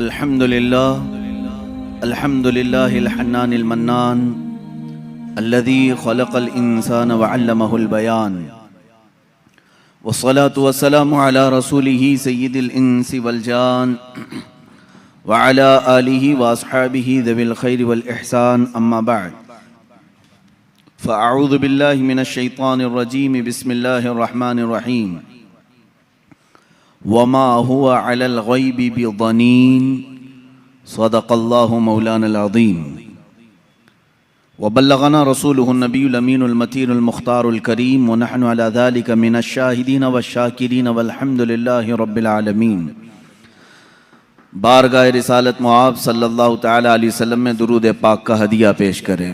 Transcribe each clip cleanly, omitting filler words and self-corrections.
अल्हम्दुलिल्लाहिल हन्नानिल mannan अल्लज़ी खलक़ल इंसान व अल्लमहुल बयान वस्सलातु वस्सलामु अला रसूलिही सय्यिदिल इंसी वल जान व अला आलिही व अस्हाबिही ज़विल खैरि वल इहसान अम्मा बअद फ़अऊज़ु बिल्लाहि मिनश शैतानिर रजीम बिस्मिल्लाहिर रहमानिर रहीम वमा हुवा अलल गैबि बिज़नीन सदक़ल्लाहु मौलानल अज़ीम वबल्लगना रसूलुहुन नबियुल अमीनुल मतीनुल मुख्तारुल करीम व नहनु अला ज़ालिका मिनश शाहिदीन वश्शाकिरीन वल्हम्दुलिल्लाहि रब्बिल आलमीन। बारगाह रिसालत मुआब सल्लल्लाहु तआला अलैहि वसल्लम में दुरूद पाक का हदिया पेश करें।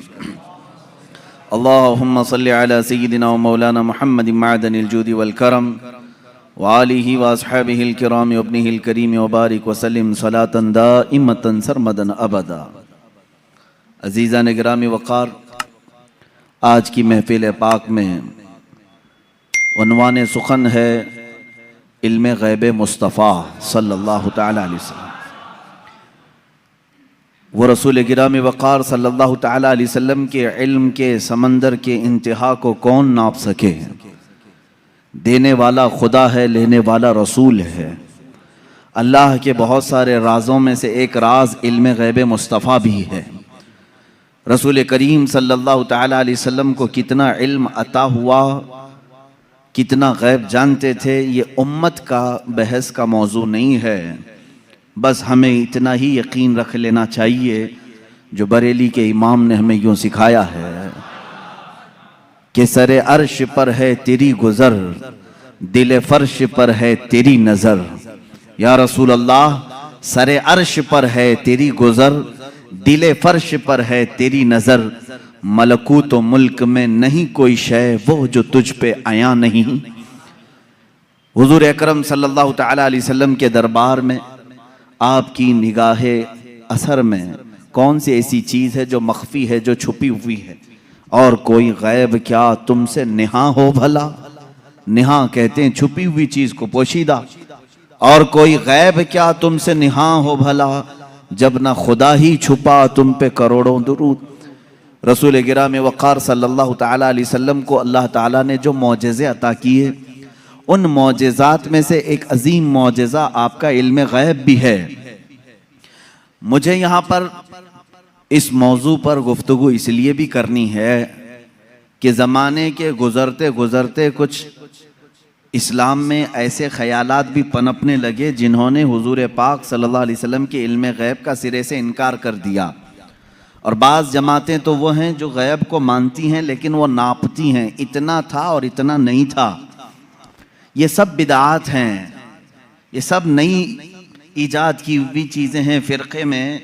अल्लाहुम्मा सल्लि अला सय्यिदिना व मौलाना मुहम्मदिन मअदनिल जूदि वल करम व आलिही व अस्हाबिहिल किराम व इब्निहिल करीम व बारिक व सल्लिम सलातन दाइमतन सरमदन अबदा। अज़ीज़ान गिरामी वक़ार, आज की महफिल पाक में उन्वान सुखन है इल्म ग़ैब मुस्तफ़ा सल्लल्लाहु तआला अलैहि वसल्लम। वो रसूल गिरामी वक़ार सल्लल्लाहु तआला अलैहि वसल्लम के इल्म के समंदर के इंतहा को कौन नाप सके। देने वाला खुदा है, लेने वाला रसूल है। अल्लाह के बहुत सारे राज़ों में से एक राज इल्म ग़ैब मुस्तफ़ा भी है। रसूल करीम सल्लल्लाहु तआला अलैहि वसल्लम को कितना इल्म अता हुआ, कितना ग़ैब जानते थे, ये उम्मत का बहस का मौजू नहीं है। बस हमें इतना ही यकीन रख लेना चाहिए जो बरेली के इमाम ने हमें यूँ सिखाया है कि सरे अर्श पर है तेरी गुज़र, दिल फर्श पर है तेरी नज़र। या रसूल अल्लाह, सरे अर्श पर है तेरी गुज़र, दिल फर्श पर है तेरी नज़र। मलकूत व मुल्क में नहीं कोई शय वो जो तुझ पे आया नहीं। हुज़ूर अकरम सल्लल्लाहु तआला अलैहि वसल्लम के दरबार में आपकी निगाहे असर में कौन सी ऐसी चीज़ है जो मख्फी है, जो छुपी हुई है। और कोई गैब क्या तुमसे निहा हो भला। निहा कहते हैं छुपी हुई चीज़ को, पोशीदा। और कोई गैब क्या तुमसे निहा हो भला, जब ना खुदा ही छुपा तुम पे करोड़ों दुरूद। रसूल गिरामी वक़ार सल्लल्लाहु तआला अलैहि वसल्लम को अल्लाह ताला ने जो मौजज़े अता किए, उन मौजज़ात में से एक अजीम मौजज़ा आपका इल्म गैब भी है। मुझे यहाँ पर इस मौजू पर गुफ्तगू इसलिए भी करनी है कि ज़माने के गुज़रते गुज़रते कुछ इस्लाम में ऐसे ख़यालात भी पनपने लगे जिन्होंने हुज़ूर पाक सल्लल्लाहु अलैहि वसल्लम के इल्म गैब का सिरे से इनकार कर दिया। और बाज़ जमातें तो वो हैं जो गैब को मानती हैं लेकिन वो नापती हैं, इतना था और इतना नहीं था। ये सब बिदआत हैं, ये सब नई ईजाद की हुई चीज़ें हैं। फ़िरक़े में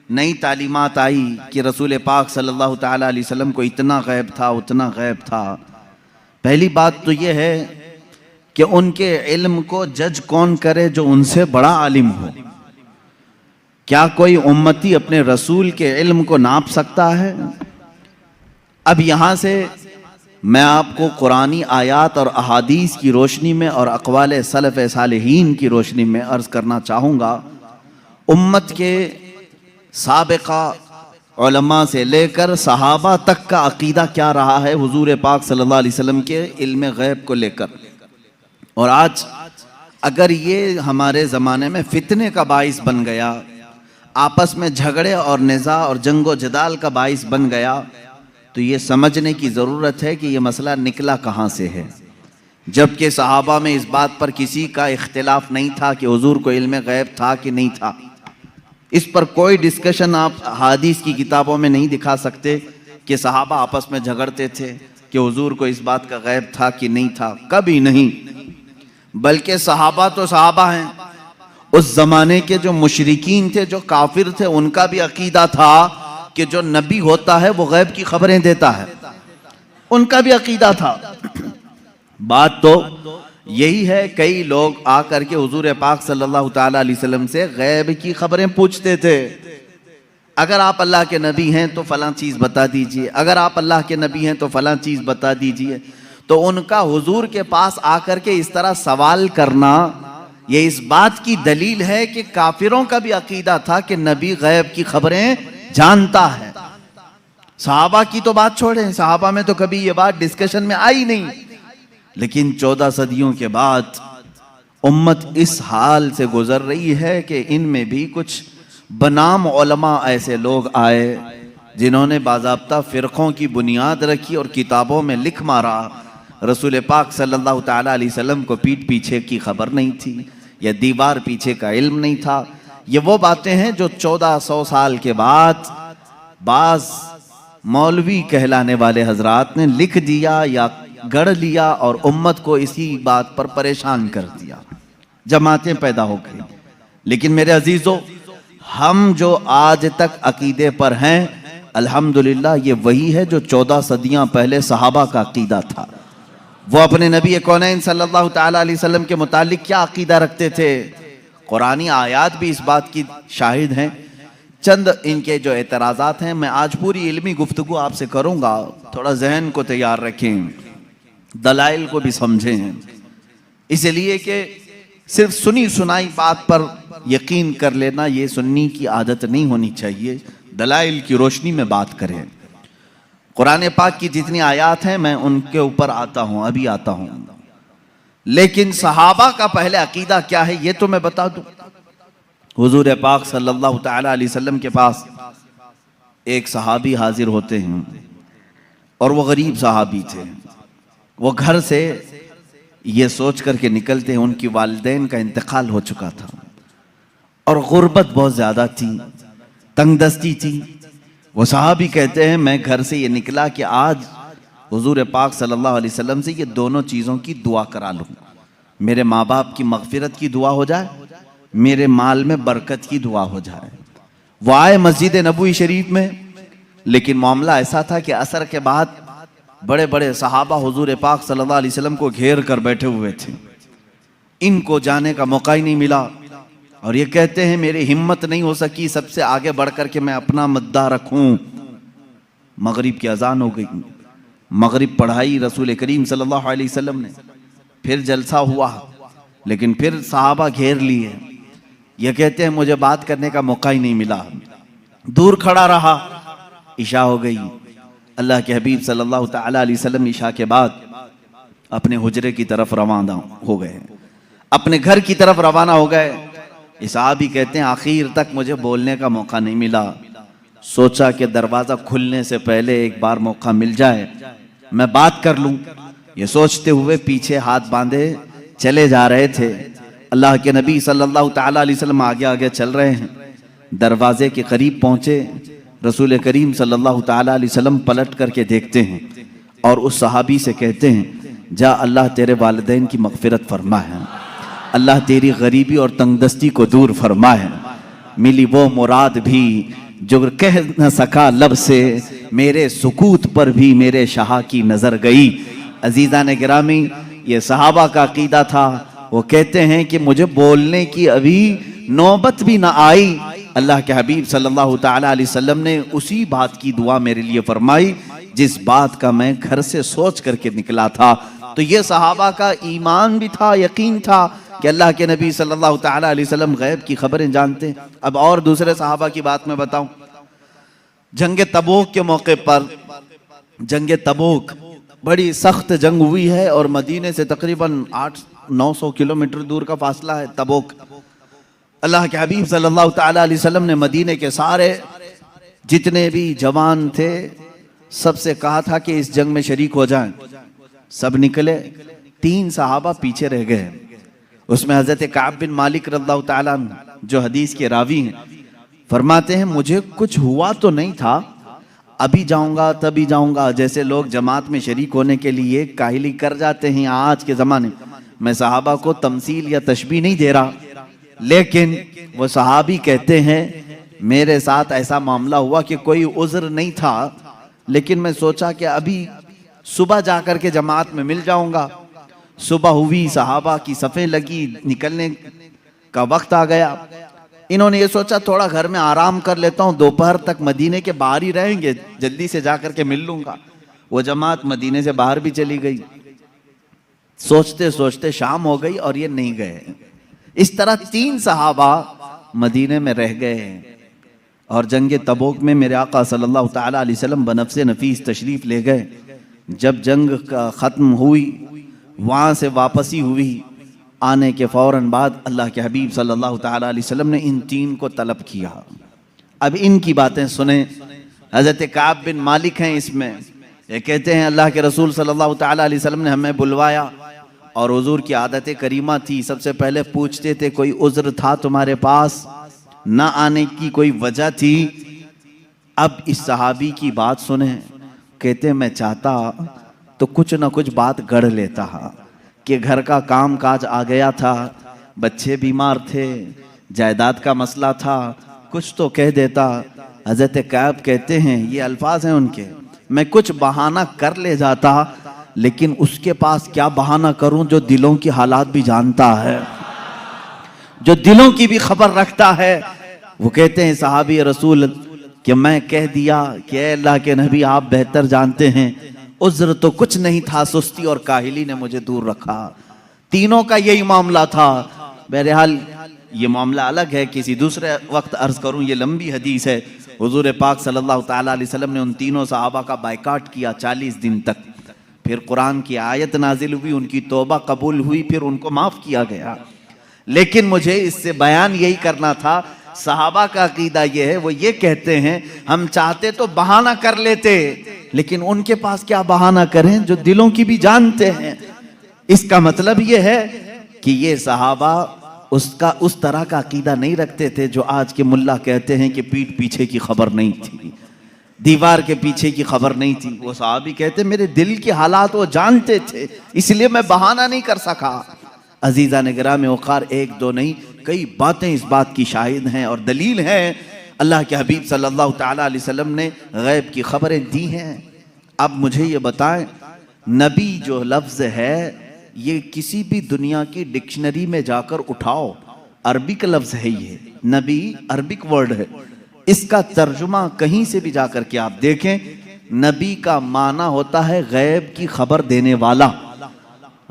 नई तालीमात आई कि रसूल पाक सल्लल्लाहु तआला अलैहि वसल्लम को इतना गैब था, उतना गैब था। पहली बात तो ये है कि उनके इल्म को जज कौन करे जो उनसे बड़ा आलिम हो। क्या कोई उम्मती अपने रसूल के इल्म को नाप सकता है? अब यहाँ से मैं आपको कुरानी आयात और अहादीस की रोशनी में और अक़वाल सलफ़ सालिहीन की रोशनी में अर्ज़ करना चाहूँगा, उम्मत के साबिक़ा उलमा से लेकर सहाबा तक का अक़ीदा क्या रहा है हुज़ूर पाक सल्लल्लाहु अलैहि वसल्लम के इल्म गैब को लेकर। और आज अगर ये हमारे ज़माने में फितने का बाइस बन गया, आपस में झगड़े और निज़ा और जंगो जदाल का बाइस बन गया, तो ये समझने की ज़रूरत है कि ये मसला निकला कहाँ से है। जबकि सहाबा में इस बात पर किसी का इख्तिलाफ नहीं था कि हुज़ूर को इल्म गैब था कि नहीं था। इस पर कोई डिस्कशन आप हदीस की किताबों में नहीं दिखा सकते कि सहाबा आपस में झगड़ते थे कि हुज़ूर को इस बात का गैब था कि नहीं था, कभी नहीं। बल्कि सहाबा तो सहाबा हैं, उस ज़माने के जो मुशरिकीन थे, जो काफिर थे, उनका भी अकीदा था कि जो नबी होता है वो गैब की खबरें देता है। उनका भी अकीदा था। बात तो यही है, कई लोग आकर के हुजूर पाक सल्लल्लाहु तआला अलैहि वसल्लम से गैब की खबरें पूछते थे। अगर आप अल्लाह के नबी हैं तो फलां चीज़ बता दीजिए, अगर आप अल्लाह के नबी हैं तो फलां चीज़ बता दीजिए। तो उनका हुजूर के पास आकर के इस तरह सवाल करना ये इस बात की दलील है कि काफिरों का भी अकीदा था कि नबी गैब की खबरें जानता है। सहाबा की तो बात छोड़ें, सहाबा में तो कभी ये बात डिस्कशन में आई नहीं, लेकिन 14 सदियों के बाद उम्मत इस हाल से गुजर रही है कि इनमें भी कुछ बनाम उलमा ऐसे लोग आए जिन्होंने बाज़ाब्ता फ़िरक़ों की बुनियाद रखी और किताबों में लिख मारा रसूल पाक सल्लल्लाहु ताला अलैहि वसल्लम को पीठ पीछे की खबर नहीं थी या दीवार पीछे का इल्म नहीं था। ये वो बातें हैं जो 1400 साल के बाद बाज़ मौलवी कहलाने वाले हजरात ने लिख दिया या गढ़ लिया और उम्मत को इसी बात पर परेशान कर दिया, जमातें पैदा हो गई। लेकिन मेरे अजीजों, हम जो आज तक अकीदे पर हैं अल्हम्दुलिल्लाह ये वही है जो 14 सदियां पहले सहाबा का अकीदा था। वो अपने नबी कौनैन सल्लल्लाहु ताला अलैहि वसल्लम के मुतालिक क्या अकीदा रखते थे, कुरानी आयात भी इस बात की शाहिद हैं। चंद इनके जो एतराज़ात हैं, मैं आज पूरी इल्मी गुफ्तगू आपसे करूँगा, थोड़ा जहन को तैयार रखें, दलाइल को भी समझें, इसलिए कि सिर्फ सुनी सुनाई बात पर यकीन कर लेना ये सुन्नी की आदत नहीं होनी चाहिए। दलाइल की रोशनी में बात करें। कुरान पाक की जितनी आयात हैं मैं उनके ऊपर आता हूँ, अभी आता हूँ, लेकिन सहाबा का पहले अकीदा क्या है ये तो मैं बता दूँ। हुजूर पाक सल्लल्लाहु ताला अलैहि वसल्लम के पास एक सहाबी हाजिर होते हैं और वो गरीब सहाबी थे। वो घर से ये सोच करके निकलते हैं उनकी वालिदैन का इंतकाल हो चुका था और गुर्बत बहुत ज़्यादा थी, तंगदस्ती थी। वो सहाबी कहते हैं मैं घर से ये निकला कि आज हुजूर पाक सल्लल्लाहु अलैहि वसल्लम से ये दोनों चीज़ों की दुआ करा लूँ, मेरे माँ बाप की मगफिरत की दुआ हो जाए, मेरे माल में बरकत की दुआ हो जाए। वो आए मस्जिद नबवी शरीफ में, लेकिन मामला ऐसा था कि असर के बाद बड़े बड़े सहाबा हुजूर पाक सल्लल्लाहु अलैहि वसल्लम को घेर कर बैठे हुए थे। इनको जाने का मौका ही नहीं मिला और ये कहते हैं मेरी हिम्मत नहीं हो सकी सबसे आगे बढ़ कर के मैं अपना मुद्दा रखूं। मगरिब की अजान हो गई, मगरिब पढ़ाई रसूल करीम सल्लल्लाहु अलैहि वसल्लम ने, फिर जलसा हुआ, लेकिन फिर सहाबा घेर लिए। ये कहते हैं मुझे बात करने का मौका ही नहीं मिला, दूर खड़ा रहा। इशा हो गई, अल्लाह के हबीब सल्लल्लाहु ताला अलैहि वसल्लम इशा के बाद अपने हुजरे की तरफ रवाना हो गए, अपने घर की तरफ रवाना हो गए। सहाबी कहते हैं आखिर तक मुझे बोलने का मौका नहीं मिला, सोचा कि दरवाज़ा खुलने से पहले एक बार मौका मिल जाए मैं बात कर लूं। ये सोचते हुए पीछे हाथ बांधे चले जा रहे थे। अल्लाह के नबी सल्लल्लाहु ताला अलैहि वसल्लम आगे आगे चल रहे हैं। दरवाजे के करीब पहुंचे, रसूल करीम सल्लल्लाहु ताला अलैहि वसल्लम पलट करके देखते हैं और उस सहाबी से कहते हैं जा अल्लाह तेरे वालिदैन की मगफिरत फरमा है, अल्लाह तेरी गरीबी और तंगदस्ती को दूर फरमा है। मिली वो मुराद भी जो कह न सका लब से, मेरे सुकूत पर भी मेरे शाह की नजर गई। अजीज़ा ने गिरामी, ये सहाबा का अकीदा था। वो कहते हैं कि मुझे बोलने की अभी नौबत भी ना आई, अल्लाह के हबीब सल्लल्लाहु ताला अलैहि वसल्लम ने उसी बात की दुआ मेरे लिए फरमाई जिस बात का मैं घर से सोच करके निकला था। तो ये सहाबा का ईमान भी था, यकीन था कि अल्लाह के नबी सल्लल्लाहु ताला अलैहि वसल्लम गैब की खबरें जानते हैं। अब और दूसरे सहाबा की बात मैं बताऊं। जंग तबूक के मौके पर, जंग तबूक बड़ी सख्त जंग हुई है और मदीने से तकरीबन 800-900 किलोमीटर दूर का फासला है तबूक। अल्लाह के हबीब सल्लल्लाहु ताला अलैहि वसल्लम ने मदीने के सारे जितने भी जवान थे सबसे कहा था कि इस जंग में शरीक हो जाएं। सब निकले, 3 सहाबा पीछे रह गए। उसमें हजरत काब बिन मालिक रज़ियल्लाहु ताला अन्हु जो हदीस के रावी हैं, फरमाते हैं मुझे कुछ हुआ तो नहीं था, अभी जाऊंगा तभी जाऊंगा, जैसे लोग जमात में शरीक होने के लिए काहिली कर जाते हैं आज के ज़माने। मैं सहाबा को तमसील या तशबीह नहीं दे रहा, लेकिन वो सहाबी कहते हैं मेरे साथ ऐसा मामला हुआ कि कोई उज़्र नहीं था, लेकिन मैं सोचा कि अभी सुबह जाकर के जमात में मिल जाऊंगा। सुबह हुई, सहाबा की सफ़ें लगी, निकलने का वक्त आ गया। इन्होंने ये सोचा थोड़ा घर में आराम कर लेता हूँ, दोपहर तक मदीने के बाहर ही रहेंगे, जल्दी से जा करके मिल लूँगा। वो जमात मदीने से बाहर भी चली गई। सोचते सोचते शाम हो गई और ये नहीं गए। इस तरह 3 सहाबा मदीने में रह गए और जंग तबूक में मेरे आका सल्लल्लाहु ताला अलैहि वसल्लम बनफ्से नफीस तशरीफ़ ले गए। जब जंग ख़त्म हुई, वहाँ से वापसी हुई, आने के फ़ौरन बाद अल्लाह के हबीब सल्लल्लाहु ताला अलैहि वसल्लम ने इन 3 को तलब किया। अब इनकी बातें सुने। हज़रत काब बिन मालिक हैं इसमें। ये कहते हैं अल्लाह के रसूल सल्लल्लाहु ताला अलैहि वसल्लम ने हमें बुलवाया और हुज़ूर की आदत करीमा थी, सबसे पहले पूछते थे कोई उज़्र था तुम्हारे पास, ना आने की कोई वजह थी। अब इस सहाबी की बात सुने, कहते मैं चाहता तो कुछ ना कुछ बात गढ़ लेता कि घर का काम काज आ गया था, बच्चे बीमार थे, जायदाद का मसला था, कुछ तो कह देता। हज़रत कैब कहते हैं, ये अल्फाज हैं उनके, मैं कुछ बहाना कर ले जाता, लेकिन उसके पास क्या बहाना करूं जो दिलों की हालात भी जानता है, जो दिलों की भी खबर रखता है। वो कहते हैं सहाबी रसूल कि मैं कह दिया कि अल्लाह के नबी आप बेहतर जानते हैं, उज़्र तो कुछ नहीं था, सुस्ती और काहिली ने मुझे दूर रखा। तीनों का यही मामला था। बहरहाल ये मामला अलग है, किसी दूसरे वक्त अर्ज करूं, ये लंबी हदीस है। हुजूर पाक सल्लल्लाहु ताला अलैहि वसल्लम ने उन तीनों सहाबा का बायकाट किया 40 दिन तक। फिर कुरान की आयत नाजिल हुई, उनकी तौबा कबूल हुई, फिर उनको माफ किया गया। लेकिन मुझे इससे बयान यही करना था, सहाबा का अकीदा ये है, वो ये कहते हैं हम चाहते तो बहाना कर लेते, लेकिन उनके पास क्या बहाना करें जो दिलों की भी जानते हैं। इसका मतलब ये है कि ये सहाबा उसका उस तरह का अकीदा नहीं रखते थे जो आज के मुल्ला कहते हैं कि पीठ पीछे की खबर नहीं थी, दीवार के पीछे की खबर नहीं थी। वो सहाबी कहते मेरे दिल के हालात वो जानते थे, इसलिए मैं बहाना नहीं कर सका। अजीज़ा ने गिराम वक़ार, एक दो नहीं कई बातें इस बात की शाहिद हैं और दलील हैं। अल्लाह के हबीब सल्लल्लाहु ताला अलैहि वसल्लम ने गैब की खबरें दी हैं। अब मुझे ये बताएं, नबी जो लफ्ज़ है ये किसी भी दुनिया की डिक्शनरी में जाकर उठाओ, अरबिक लफ्ज़ है ये, नबी अरबिक वर्ड है, इसका तर्जुमा कहीं से भी जाकर के आप देखें, नबी का माना होता है गैब की खबर देने वाला,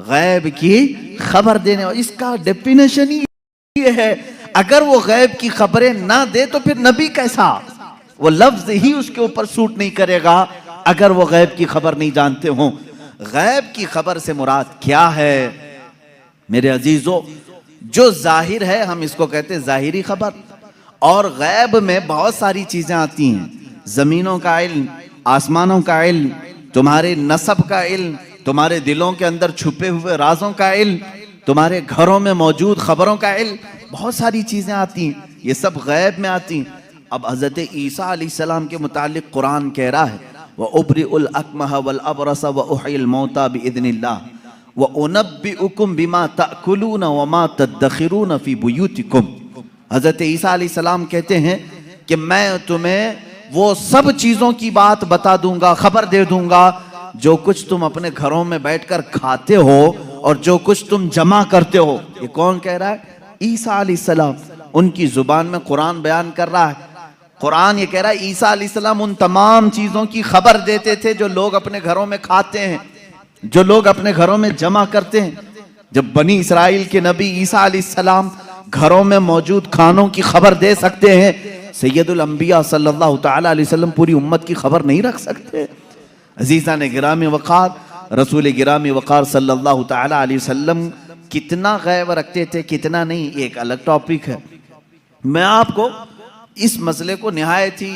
गैब की खबर देने वाला। इसका डेफिनेशन ही ये है, अगर वो गैब की खबरें ना दे तो फिर नबी कैसा, वो लफ्ज ही उसके ऊपर सूट नहीं करेगा अगर वो गैब की खबर नहीं जानते हों। गैब की खबर से मुराद क्या है मेरे अजीजों? जो जाहिर है हम इसको कहते हैं जाहिरी खबर, और गैब में बहुत सारी चीजें आती हैं, जमीनों का इल्म, आसमानों का इल्म, तुम्हारे नसब का इल्म, तुम्हारे दिलों के अंदर छुपे हुए राजों का इल्म, तुम्हारे घरों में मौजूद खबरों का इल्म, बहुत सारी चीजें आती हैं, ये सब गैब में आती हैं। अब हजरत ईसा अलैहिस्सलाम के मुतालिक कुरान कह रहा है, व उब्रिउल अकमह वल अबरस व उहिल मौता बिइज़्निल्लाह व उनब्बिउकुम बिमा ताकुलून व मा तदखिरून फी बुयूतिकुम। हजरत ईसा अलैहिस्सलाम कहते हैं कि मैं तुम्हें वो सब चीजों की बात बता दूंगा, खबर दे दूंगा जो कुछ तुम अपने घरों में बैठकर खाते हो और जो कुछ तुम जमा करते हो। ये कौन कह रहा है? ईसा अलैहिस्सलाम। उनकी जुबान में कुरान बयान कर रहा है। कुरान ये कह रहा है ईसा अलैहिस्सलाम उन तमाम चीजों की खबर देते थे जो लोग अपने घरों में खाते हैं, जो लोग अपने घरों में जमा करते हैं। जब बनी इसराइल के नबी ईसा अलैहिस्सलाम घरों में मौजूद खानों की खबर दे सकते हैं, सैयदुल अंबिया सल्लल्लाहु ताला अलैहि वसल्लम पूरी उम्मत की खबर नहीं रख सकते? अजीज़ा ने गिरामी वक़ार, रसूल गिरामी वक़ार सल्लल्लाहु ताला अलैहि वसल्लम कितना गैब रखते थे, कितना नहीं, एक अलग टॉपिक है। मैं आपको इस मसले को निहायत ही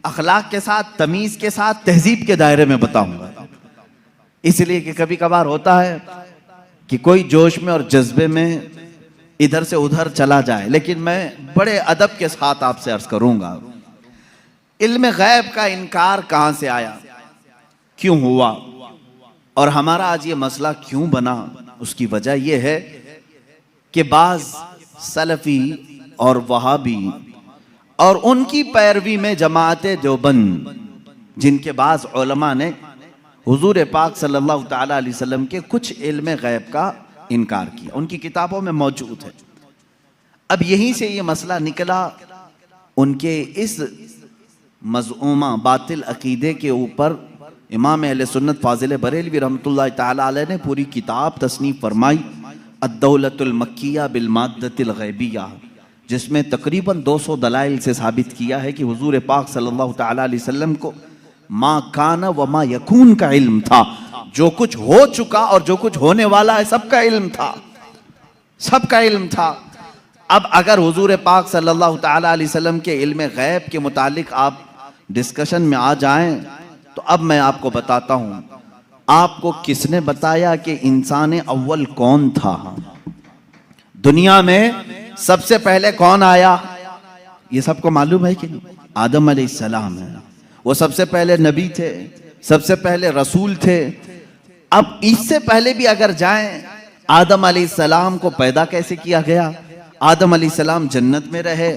अखलाक के साथ, तमीज़ के साथ, तहजीब के दायरे में बताऊंगा, इसलिए कि कभी कभार होता है कि कोई जोश में और जज्बे में इधर से उधर चला जाए, लेकिन मैं बड़े अदब के साथ आपसे अर्ज करूंगा। इल्म गैब का इनकार कहां से आया, क्यों हुआ, और हमारा आज ये मसला क्यों बना? उसकी वजह यह है कि बाज सलफी और वहाबी और उनकी पैरवी में जमाअत देवबंद, जिनके बाज उलमा ने हुजूर पाक सल्लल्लाहु ताला अलैहि वसल्लम के कुछ इल्म गैब का इनकार किया, उनकी किताबों में मौजूद है। अब यहीं से ये मसला निकला, उनके इस मज़ऊमा बातिल अकीदे के ऊपर इमाम अहले सुन्नत फाजिल बरेलवी रहमतुल्लाह ताला अलैह ने पूरी किताब तसनीफ फरमाई, अद्दौलतुल मक्किया बिल माद्दतिल गैबिया, जिसमें तकरीबन 200 दलाइल से साबित किया है कि हुजूर पाक सल्लल्लाहु तआला अलैहि वसल्लम को मा काना व मा यकून का इल्म था। जो कुछ हो चुका और जो कुछ होने वाला है सबका इल्म था, सबका इल्म था। अब अगर हुजूर पाक सल्लल्लाहु तआला अलैहि वसल्लम के इल्म गैब के मुतालिक आप डिस्कशन में आ जाएं, तो अब मैं आपको बताता हूं, आपको किसने बताया कि इंसान अव्वल कौन था? दुनिया में सबसे पहले कौन आया? ये सबको मालूम है कि नहीं? आदम अलैहिस्सलाम है। वो सबसे पहले नबी थे, सबसे पहले रसूल थे। अब इससे पहले भी अगर जाएं, आदम अलैहिस्सलाम को पैदा कैसे किया गया? आदम अलैहिस्सलाम जन्नत में रहे,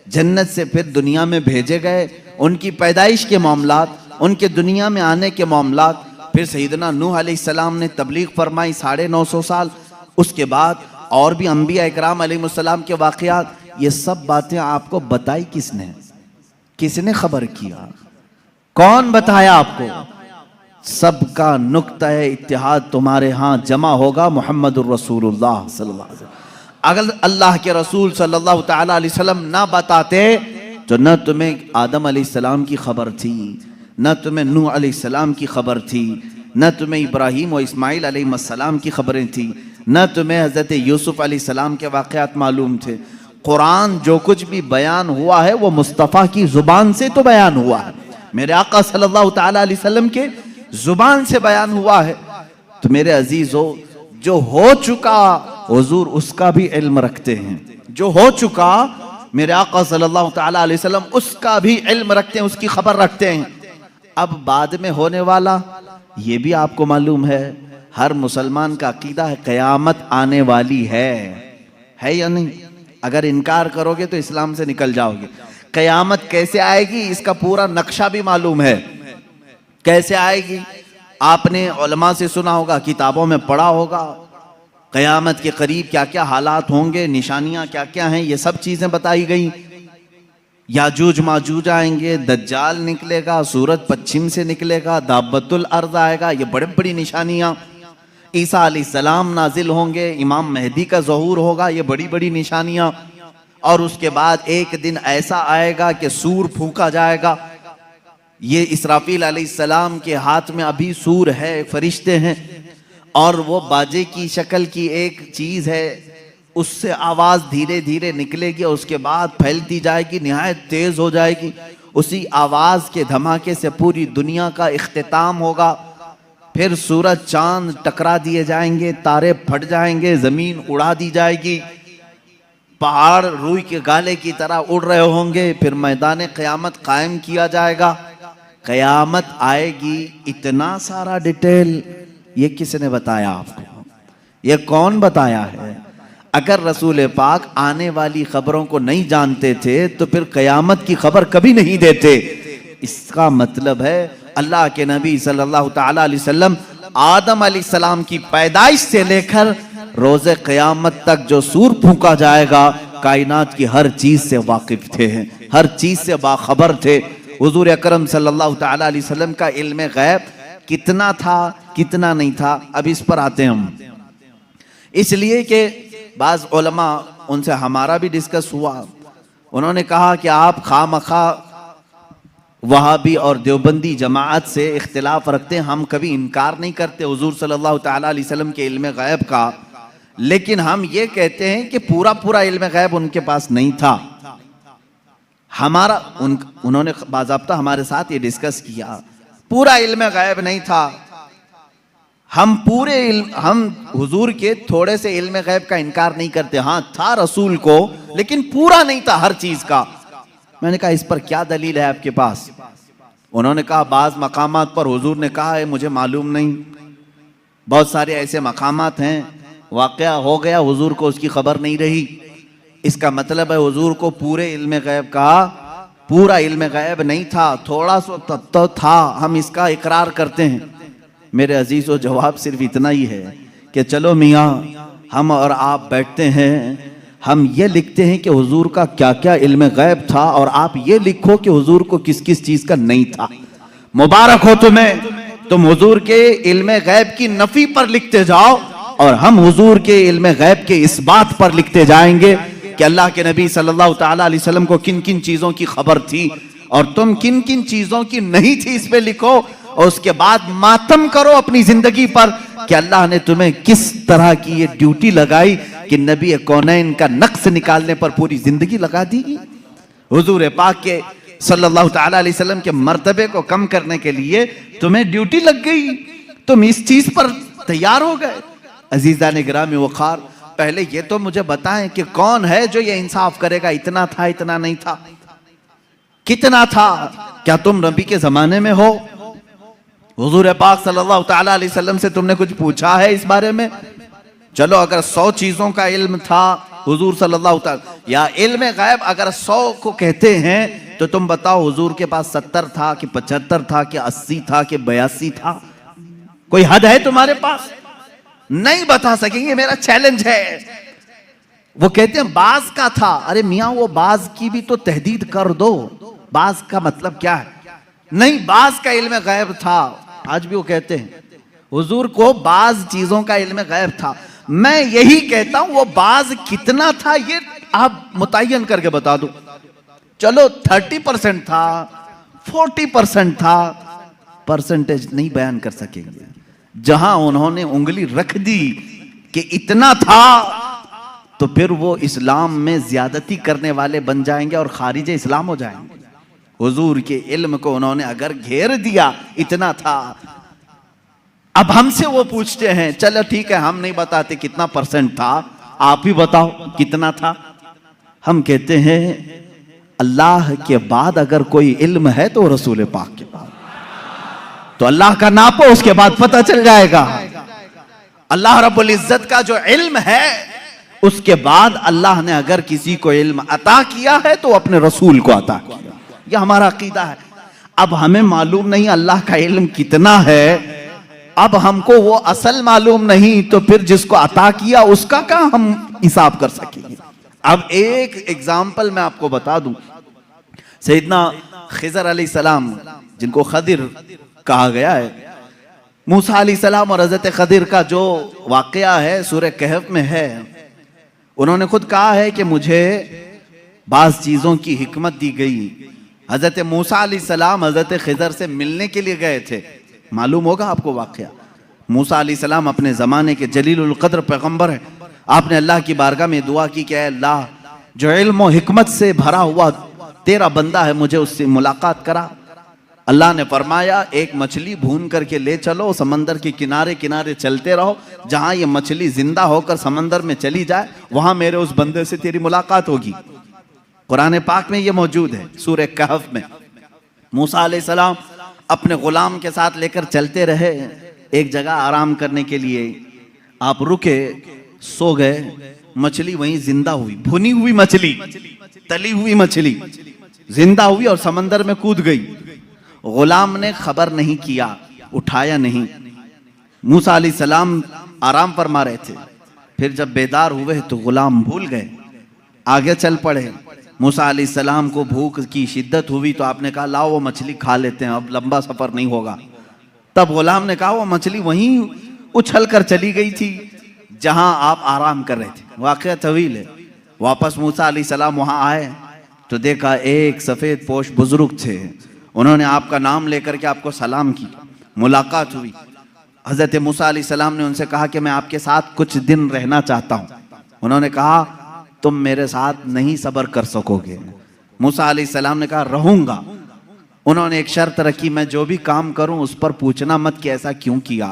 जन्नत से फिर दुनिया में भेजे गए। उनकी पैदाइश के मामलात, उनके दुनिया में आने के मामलात, फिर सैयदना नूह अलैहिस्सलाम ने तबलीग फरमाई 950 साल। उसके बाद और भी अंबिया इकराम अलैहिस्सलाम के वाक़यात, ये सब बातें आपको बताई किसने? किसने खबर किया? कौन बताया आपको? सबका नुक्ता इत्तिहाद तुम्हारे यहाँ जमा होगा मुहम्मदुर रसूलुल्लाह सल्लल्लाहु अलैहि वसल्लम। अगर अल्लाह के रसूल सल्लल्लाहु तआला अलैहि वसल्लम ना बताते तो न तुम्हें आदम अलैहिस्सलाम की खबर थी, न तुम्हें नूह अलैहिस्सलाम की खबर थी, न तुम्हें इब्राहीम और इस्माइल अलैहिस्सलाम की खबरें थी, न तुम्हें हज़रत यूसुफ अलैहिस्सलाम के वाक़यात मालूम थे। कुरान जो कुछ भी बयान हुआ है वो मुस्तफ़ा की ज़ुबान से तो बयान हुआ है, मेरे आका सल्लल्लाहु तआला अलैहि वसल्लम के ज़ुबान से बयान हुआ है। तो मेरे अजीज़ों, जो हो चुका हुजूर उसका भी इल्म रखते हैं, जो हो चुका मेरे आका सल्लल्लाहु तआला अलैहि वसल्लम उसका भी इल्म रखते हैं, उसकी खबर रखते हैं। अब बाद में होने वाला ये भी आपको मालूम है, हर मुसलमान का अकीदा है क़यामत आने वाली है या नहीं? अगर इनकार करोगे तो इस्लाम से निकल जाओगे। क़यामत कैसे आएगी इसका पूरा नक्शा भी मालूम है, कैसे आएगी आपने उलमा से सुना होगा, किताबों में पढ़ा होगा। क़यामत के करीब क्या क्या हालात होंगे, निशानियां क्या क्या हैं, ये सब चीज़ें बताई गई। याजूज माजूज आएंगे, दज्जाल निकलेगा, सूरज पश्चिम से निकलेगा, दाब्बतुल अर्ज़ आएगा, ये बड़ी बड़ी निशानियां। ईसा अलैहिस्सलाम नाजिल होंगे, इमाम मेहदी का ज़हूर होगा, ये बड़ी बड़ी निशानियां। और उसके बाद एक दिन ऐसा आएगा कि सूर फूंका जाएगा। ये इसराफील अलैहिस्सलाम के हाथ में अभी सूर है, फरिश्ते हैं, और वो बाजे की शक्ल की एक चीज़ है, उससे आवाज़ धीरे धीरे निकलेगी और उसके बाद फैलती जाएगी, निहायत तेज़ हो जाएगी। उसी आवाज़ के धमाके से पूरी दुनिया का इख्तिताम होगा। फिर सूरज चांद टकरा दिए जाएंगे, तारे फट जाएंगे, ज़मीन उड़ा दी जाएगी, पहाड़ रूई के गाले की तरह उड़ रहे होंगे। फिर मैदान क़यामत कायम किया जाएगा, क़यामत आएगी। इतना सारा डिटेल ये किसने बताया आपको? ये कौन बताया है? अगर रसूल पाक आने वाली खबरों को नहीं जानते थे तो फिर क़यामत की खबर कभी नहीं देते। इसका मतलब है अल्लाह के नबी सल्लल्लाहु तआला अलैहि वसल्लम आदम अलैहिस्सलाम की पैदाइश से लेकर रोज़े क़यामत तक जो सूर फूंका जाएगा, कायनात की हर चीज़ से वाकिफ थे, हर चीज़ से बाखबर थे। हुजूर अकरम सल्लल्लाहु तआला अलैहि वसल्लम का इल्म गैब कितना था, कितना नहीं था, अब इस पर आते हैं हम। इसलिए कि बाज़ उलमा, उनसे हमारा भी डिस्कस हुआ, उन्होंने कहा कि आप खामखा वहाबी और देवबंदी जमात से इख्तिलाफ रखते हैं। हम कभी इनकार नहीं करते हुजूर सल्लल्लाहु तआला अलैहि वसल्लम के इल्म गैब का, लेकिन हम ये कहते हैं कि पूरा पूरा इल्म गैब उनके पास नहीं था। हमारा उन्होंने बाज़ाब्ता हमारे साथ ये डिस्कस किया, पूरा इल्म गैब नहीं था। हम हुजूर के थोड़े से इल्म गैब का इनकार नहीं करते, हाँ था रसूल को, लेकिन पूरा नहीं था हर चीज का। मैंने कहा इस पर क्या दलील है आपके पास? उन्होंने कहा बाज़ मकामात पर हुजूर ने कहा है मुझे मालूम नहीं, बहुत सारे ऐसे मकामात हैं वाक़या हो गया, हुजूर को उसकी खबर नहीं रही। इसका मतलब है हुजूर को पूरे इल्म गैब का पूरा इल्म गैब नहीं था, थोड़ा सा तो था, हम इसका इकरार करते हैं। मेरे अजीज़ों, जवाब सिर्फ इतना ही है कि चलो मियाँ, हम और आप बैठते हैं, हम ये लिखते हैं कि हुजूर का क्या क्या इल्म गैब था, और आप ये लिखो कि हुजूर को किस किस चीज़ का नहीं था। मुबारक हो तुम्हें, तुम हुजूर के इल्म गैब की नफ़ी पर लिखते जाओ और हम हुजूर के इल्म गैब के इस बात पर लिखते जाएंगे कि अल्लाह के नबी सल्लल्लाहु ताला अलैहि वसल्लम को किन किन चीजों की खबर थी और तुम किन किन चीजों की नहीं थी, इस पे लिखो। और उसके बाद मातम करो अपनी जिंदगी पर कि अल्लाह ने तुम्हें किस तरह की ये ड्यूटी लगाई कि नबी कौनैन का नक्श निकालने पर पूरी जिंदगी लगा दी। हुजूर पाक के सल्लल्लाहु ताला अलैहि वसल्लम के मर्तबे को कम करने के लिए तुम्हें ड्यूटी लग गई, तुम इस चीज पर तैयार हो गए। अजीज़ान गिरामी वक़ार, पहले ये तो मुझे बताएं कि कौन है जो ये इंसाफ करेगा, इतना था इतना नहीं था, कितना था? क्या तुम नबी के जमाने में हो? हुजूर पाक सल्लल्लाहु ताला अलैहि वसल्लम से तुमने कुछ पूछा है इस बारे में? चलो अगर 100 चीजों का इल्म था हुजूर सल्लल्लाहु ताला, या इल्म गैब अगर 100 को कहते हैं तो तुम बताओ हुजूर के पास 70 था कि 75 था कि 80 था कि 82 था? कोई हद है तुम्हारे पास? नहीं बता सकेंगे, मेरा चैलेंज है। वो कहते हैं बाज का था। अरे मियां, वो बाज की भी तो तहदीद कर दो, बाज का मतलब क्या है? नहीं, बाज का इल्म गैब था। आज भी वो कहते हैं हुजूर को बाज चीजों का इल्म गैब था। मैं यही कहता हूं वो बाज कितना था ये आप मुतय्यन करके बता दो। चलो 30% था, 40% था, परसेंटेज नहीं बयान कर सकेंगे। जहां उन्होंने उंगली रख दी कि इतना था, तो फिर वो इस्लाम में ज्यादती करने वाले बन जाएंगे और खारिज इस्लाम हो जाएंगे। हुजूर के इल्म को उन्होंने अगर घेर दिया इतना था। अब हमसे वो पूछते हैं, चलो ठीक है हम नहीं बताते कितना परसेंट था, आप ही बताओ कितना था। हम कहते हैं अल्लाह के बाद अगर कोई इल्म है तो रसूल पाक के बाद, तो अल्लाह का नापो, उसके बाद पता चल जाएगा। अल्लाह रब्बुल इज्जत का जो इल्म है उसके बाद अल्लाह ने अगर किसी को इल्म अता किया है तो अपने रसूल को अता किया। यह हमारा अकीदा है। अब हमें मालूम नहीं अल्लाह का इल्म कितना है, अब हमको वो असल मालूम नहीं, तो फिर जिसको अता किया उसका क्या हम हिसाब कर सकेंगे? अब एक एग्जाम्पल मैं आपको बता दूं। सैयदना खिजर अलैहिस्सलाम, जिनको खदिर कहा गया है, मूसा अलैहिस्सलाम और हजरत खदिर का जो वाकया है सूरह कहफ में है, उन्होंने खुद कहा है कि मुझे बाज चीजों की हिकमत दी गई। हजरत मूसा अलैहिस्सलाम हजरत खिजर से मिलने के लिए गए थे, मालूम होगा आपको वाकया। मूसा अलैहिस्सलाम अपने ज़माने के जलीलुल क़द्र पैगंबर है। आपने अल्लाह की बारगाह में दुआ की कि अल्लाह जो इल्म और हिकमत से भरा हुआ तेरा बंदा है, मुझे उससे मुलाकात करा। अल्लाह ने फरमाया एक मछली भून करके ले चलो, समंदर के किनारे किनारे चलते रहो, जहां ये मछली जिंदा होकर समंदर में चली जाए वहां मेरे उस बंदे से तेरी मुलाकात होगी। कुरान पाक में ये मौजूद है सूरह कहफ में। मूसा अलैहिस्सलाम अपने गुलाम के साथ लेकर चलते रहे एक जगह आराम करने के लिए। आप रुके, सो गए, मछली वहीं जिंदा हुई, भुनी हुई मछली, तली हुई मछली जिंदा हुई और समंदर में कूद गई। गुलाम ने खबर नहीं किया, उठाया नहीं। मूसा अलैहिस्सलाम आराम फरमा रहे थे, फिर जब बेदार हुए तो गुलाम भूल गए, आगे चल पड़े। मूसा अलैहिस्सलाम को भूख की शिद्दत हुई तो आपने कहा लाओ वो मछली खा लेते हैं, अब लंबा सफर नहीं होगा। तब गुलाम ने कहा वो मछली वहीं उछल कर चली गई थी जहां आप आराम कर रहे थे। वाकया तवील है। वापस मूसा अलैहिस्सलाम वहां आए तो देखा एक सफेद पोश बुजुर्ग थे, उन्होंने आपका नाम लेकर के आपको सलाम की, मुलाकात हुई। हजरत मूसा अलैहिस्सलाम ने उनसे कहा कि मैं आपके साथ कुछ दिन रहना चाहता हूं। उन्होंने कहा तुम मेरे साथ नहीं सब्र कर सकोगे। मूसा अलैहिस्सलाम ने कहा रहूंगा। उन्होंने एक शर्त रखी, मैं जो भी काम करूं उस पर पूछना मत कि ऐसा क्यों किया।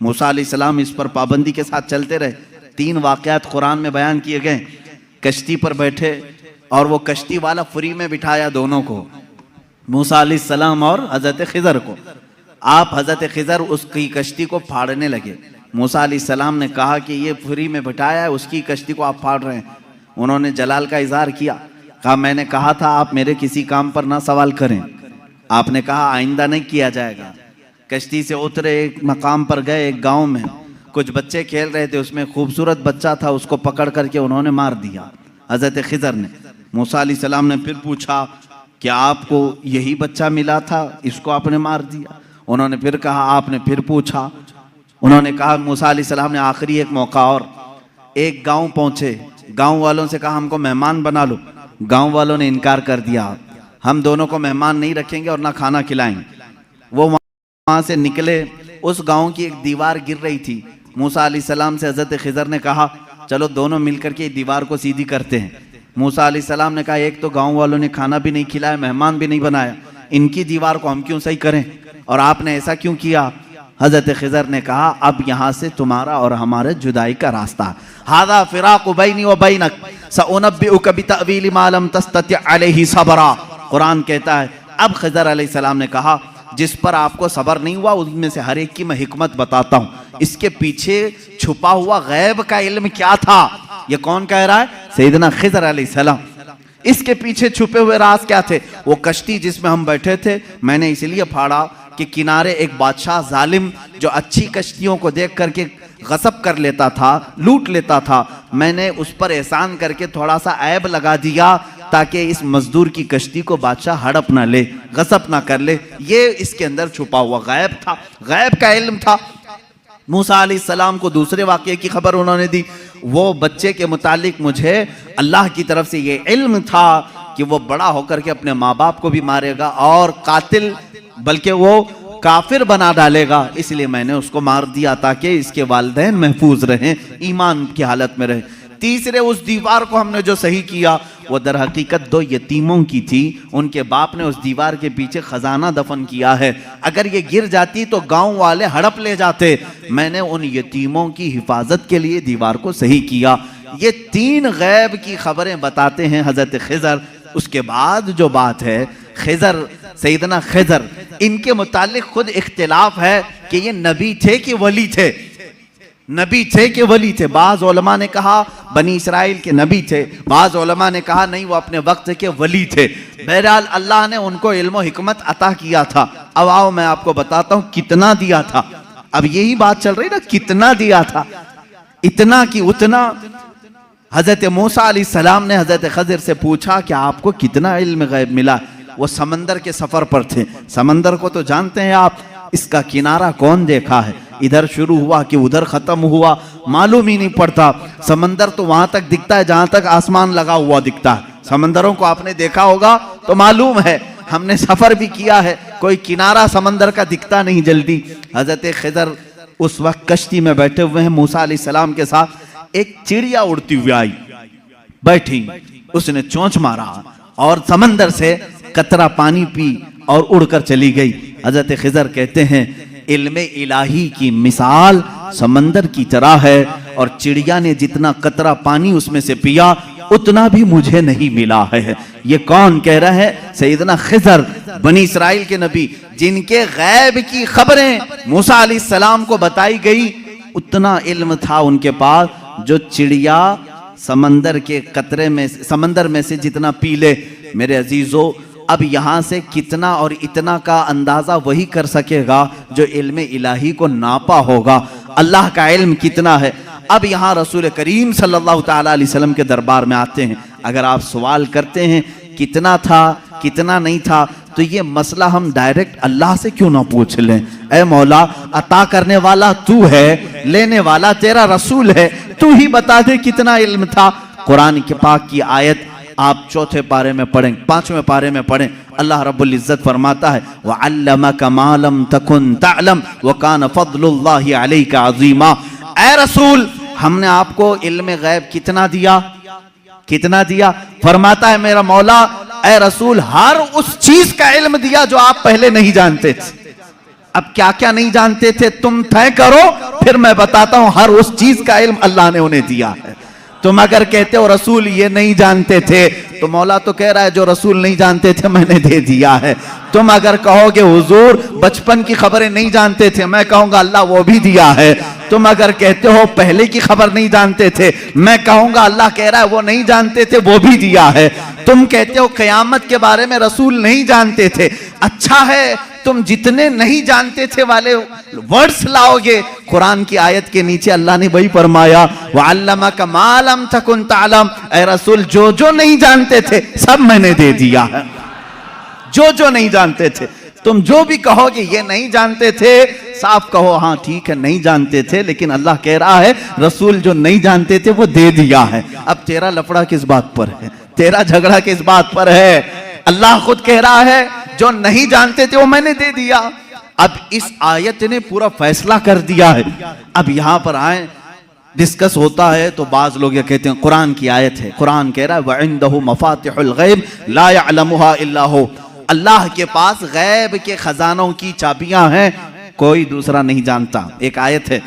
मूसा अलैहिस्सलाम इस पर पाबंदी के साथ चलते रहे। 3 वाकयात कुरान में बयान किए गए। कश्ती पर बैठे और वो कश्ती वाला फ्री में बिठाया दोनों को, मूसा अलैहिस्सलाम और हजरत खिजर को। आप हजरत खिजर उसकी कश्ती को फाड़ने लगे। मूसा अलैहिस्सलाम ने कहा कि ये फ्री में बिठाया है, उसकी कश्ती को आप फाड़ रहे हैं। उन्होंने जलाल का इजहार किया, कहा मैंने कहा था आप मेरे किसी काम पर ना सवाल करें। आपने कहा आइंदा नहीं किया जाएगा। कश्ती से उतरे, एक मकाम पर गए, एक गांव में कुछ बच्चे खेल रहे थे, उसमें खूबसूरत बच्चा था, उसको पकड़ करके उन्होंने मार दिया हजरत खिजर ने। मूसा अलैहिस्सलाम ने फिर पूछा कि आपको यही बच्चा मिला था, इसको आपने मार दिया। उन्होंने फिर कहा, आपने फिर पूछा उन्होंने कहा, मूसा अलैहिस्सलाम ने आखिरी एक मौका और, एक गांव पहुंचे, गांव वालों से कहा हमको मेहमान बना लो। गांव वालों ने इनकार कर दिया, हम दोनों को मेहमान नहीं रखेंगे और ना खाना खिलाएंगे। वो वहां से निकले, उस गांव की एक दीवार गिर रही थी। मूसा अलैहिस्सलाम से हजरत खिज़र ने कहा चलो दोनों मिलकर के दीवार को सीधी करते हैं। मूसा अलैहिस्सलाम ने कहा एक तो गांव वालों ने खाना भी नहीं खिलाया, मेहमान भी नहीं बनाया, इनकी दीवार को हम क्यों सही करें, और आपने ऐसा क्यों किया। हजरत खिज़र ने कहा अब यहाँ से तुम्हारा और हमारे जुदाई का रास्ता, हादा फिराक़ु बैनी व बैनक सउनब्बिउक बितअवील मा लम तस्तति अलैहि सबरा। कुरान कहता है अब खिज़र अलैहिस्सलाम ने कहा जिस पर आपको सबर नहीं हुआ उनमें से हर एक की मैं हिकमत बताता हूँ, इसके पीछे छुपा हुआ गैब का इल्म क्या था। ये कौन कह रहा है, सैयदना खिज़र अलैहिस्सलाम। इसके पीछे छुपे हुए राज क्या थे। वो कश्ती जिसमें हम बैठे थे, मैंने इसलिए फाड़ा कि किनारे एक बादशाह जालिम जो अच्छी कश्तियों को देख करके गसब कर लेता था, लूट लेता था, मैंने उस पर एहसान करके थोड़ा सा ऐब लगा दिया ताकि इस मजदूर की कश्ती को बादशाह हड़प ना ले, गसब ना कर ले। ये इसके अंदर छुपा हुआ गैब था, गैब का इल्म था। मूसा अलैहिस्सलाम को दूसरे वाक़ये की खबर उन्होंने दी। वो बच्चे के मुतालिक मुझे अल्लाह की तरफ से ये इल्म था कि वो बड़ा होकर के अपने माँ बाप को भी मारेगा और कातिल बल्कि वो काफिर बना डालेगा, इसलिए मैंने उसको मार दिया ताकि इसके वालिदैन महफूज रहें, ईमान की हालत में रहें। तीसरे, उस दीवार को हमने जो सही किया वो दर हकीकत 2 यतीमों की थी, उनके बाप ने उस दीवार के पीछे खजाना दफन किया है, अगर ये गिर जाती तो गांव वाले हड़प ले जाते। मैंने उन यतीमों की हिफाजत के लिए दीवार को सही किया। ये 3 गैब की खबरें बताते हैं हजरत खिज़र। उसके बाद जो बात है खिज़र, सैयदना खिज़र, इनके मुतालिक खुद इख्तिलाफ है कि ये नबी थे कि वली थे, नबी थे कि वली थे। बाज़ उलमा ने कहा बनी इसराइल के नबी थे, बाज़ उलमा ने कहा नहीं वो अपने वक्त के वली थे। बहरहाल अल्लाह ने उनको इल्म हिकमत अता किया था। अब आओ मैं आपको बताता हूँ कितना दिया था। अब यही बात चल रही ना, कितना दिया था, इतना कि उतना। हजरत मूसा अलैहिस्सलाम ने हजरत खिज़र से पूछा कि आपको कितना इल्म गैब मिला। वो समंदर के सफर पर थे, समंदर को तो जानते हैं आप, इसका किनारा कौन देखा है, इधर शुरू हुआ कि उधर खत्म हुआ मालूम ही नहीं पड़ता। समंदर तो वहां तक दिखता है जहां तक आसमान लगा हुआ दिखता है। समंदरों को आपने देखा होगा तो मालूम है, हमने सफर भी किया है, कोई किनारा समंदर का दिखता नहीं जल्दी। हजरत खिज़र उस वक्त कश्ती में बैठे हुए हैं मूसा अलैहिस्सलाम के साथ। एक चिड़िया उड़ती हुई आई, बैठी, उसने चोंच मारा और समंदर से कतरा पानी पी और उड़कर चली गई। हजरत खिज़र कहते हैं इल्मे इलाही की मिसाल समंदर की तरह है, और चिड़िया ने जितना कतरा पानी उसमें से पिया उतना भी मुझे नहीं मिला है। ये कौन कह रहा है, सैयदना खिज़र, बनी इसराइल के नबी, जिनके गैब की खबरें मूसा अलैहिस्सलाम को बताई गई, उतना इल्म था उनके पास जो चिड़िया समंदर के कतरे में, समंदर में से जितना पी ले। मेरे अजीजों, अब यहाँ से कितना और इतना का अंदाज़ा वही कर सकेगा जो इल्म इलाही को नापा होगा। अल्लाह का इल्म कितना है। अब यहाँ रसूल करीम सल्लल्लाहु ताला अलैहि वसल्लम के दरबार में आते हैं। अगर आप सवाल करते हैं कितना था कितना नहीं था, तो ये मसला हम डायरेक्ट अल्लाह से क्यों ना पूछ लें। ऐ मौला, अता करने वाला तू है, लेने वाला तेरा रसूल है, तू ही बता दे कितना इल्म था। कुरान के पाक की आयत आप 4 पारे में पढ़ें, 5वें पारे में पढ़ें। अल्लाह रब्बुल इज्जत फरमाता है वअल्लमका मा लम तकुन तअलम व कान फज़लुल्लाहि अलैका अज़ीमा। ऐ रसूल, हमने आपको इल्म गैब कितना दिया, कितना दिया। फरमाता है मेरा मौला, ऐ रसूल, हर उस चीज का इल्म दिया जो आप पहले नहीं जानते थे। अब क्या क्या नहीं जानते थे तुम तय करो, फिर मैं बताता हूं। हर उस चीज का इल्म अल्लाह ने उन्हें दिया है। तुम अगर कहते हो रसूल ये नहीं जानते थे, तो मौला तो कह रहा है जो रसूल नहीं जानते थे मैंने दे दिया है। तुम अगर कहोगे हुजूर बचपन की खबरें नहीं जानते थे, मैं कहूंगा अल्लाह वो भी दिया है। तुम अगर कहते हो पहले की खबर नहीं जानते थे, मैं कहूंगा अल्लाह कह रहा है वो नहीं जानते थे, वो भी दिया है। तुम कहते हो क़यामत के बारे में रसूल नहीं जानते थे, अच्छा है तुम जितने नहीं जानते थे वाले वर्ड्स लाओगे, कुरान की आयत के नीचे अल्लाह ने वही फरमाया वअल्लमका मा लम तकुन तअलम। ऐ रसूल, जो जो नहीं जानते थे सब मैंने दे दिया है, जो जो नहीं जानते थे। तुम जो भी कहोगे ये नहीं जानते थे, साफ कहो हाँ ठीक है नहीं जानते थे, लेकिन अल्लाह कह रहा है रसूल जो नहीं जानते थे वो दे दिया है। अब तेरा लफड़ा किस बात पर है, तेरा झगड़ा किस बात पर है? अल्लाह खुद कह रहा है जो नहीं जानते थे वो मैंने दे दिया। अब इस आयत ने पूरा फैसला कर दिया है। अब यहां पर आए, डिस्कस होता है तो बाज लोग ये कहते हैं कुरान की आयत है, कुरान कह रहा है वइंदहु मफातिहुल गैब ला यअलमुहा इल्ला हु, अल्लाह के पास गैब के खजानों की चाबियां हैं, कोई दूसरा नहीं जानता। एक आयत है।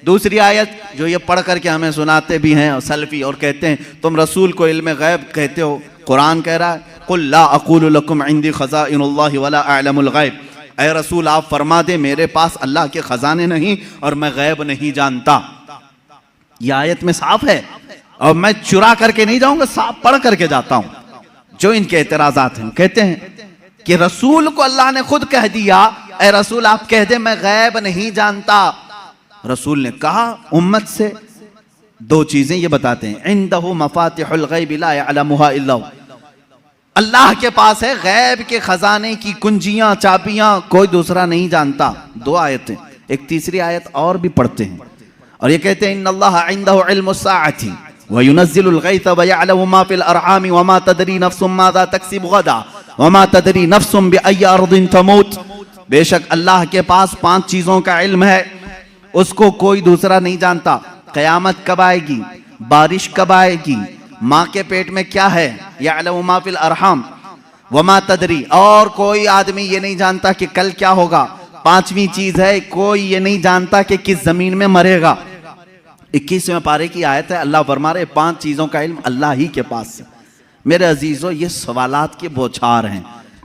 दूसरी आयत जो ये पढ़ करके हमें सुनाते भी हैं सल्फी और कहते हैं तुम रसूल को इल्म गैब कहते हो, कुरान कह रहा है कुल ला अक़ूलु लकुम इंदी खज़ाइनुल्लाहि वला अअलमुल गैब, ऐ रसूल आप फरमा दे मेरे पास अल्लाह के खजाने नहीं और मैं गैब नहीं जानता। यह आयत में साफ है और मैं चुरा करके नहीं जाऊंगा, साफ पढ़ करके जाता हूं। जो इनके एतराजात हैं, कहते हैं कि रसूल को अल्लाह ने खुद कह दिया ऐ रसूल आप कह दे मैं गैब नहीं जानता। रसूल ने कहा उम्मत से दो चीजें ये बताते हैं, इंदहु मफातिहुल गैब ला यअलमुहा इल्ला हु, अल्लाह के पास है गैब के खजाने की कुंजियां चाबियां, कोई दूसरा नहीं जानता। दो आयतें, एक तीसरी आयत और भी पढ़ते हैं और ये कहते हैं इन्नल्लाह इंदहु इल्मुस्साअति व युनज़्ज़िलुल गैथ व यअलमु मा फिल अरहाम व मा तदरी नफ्सुम माज़ा तक्सिबु गदा व मा तदरी नफ्सुम बिअय्यि अर्दिन तमूत, बेशक अल्लाह के पास 5 चीजों का इल्म है, उसको कोई दूसरा नहीं जानता। कयामत कब आएगी, बारिश कब आएगी, माँ के पेट में क्या है, यअलमु मा फिल अरहाम व मा तदरी, और कोई आदमी ये नहीं जानता कि कल क्या होगा। 5वीं चीज है कोई ये नहीं जानता कि किस जमीन में मरेगा। 21वें पारे की आयत है, अल्लाह फरमा रहे 5 चीजों का इल्म अल्लाह ही के पास है। मेरे अजीजों ये सवालात के बौछार हैं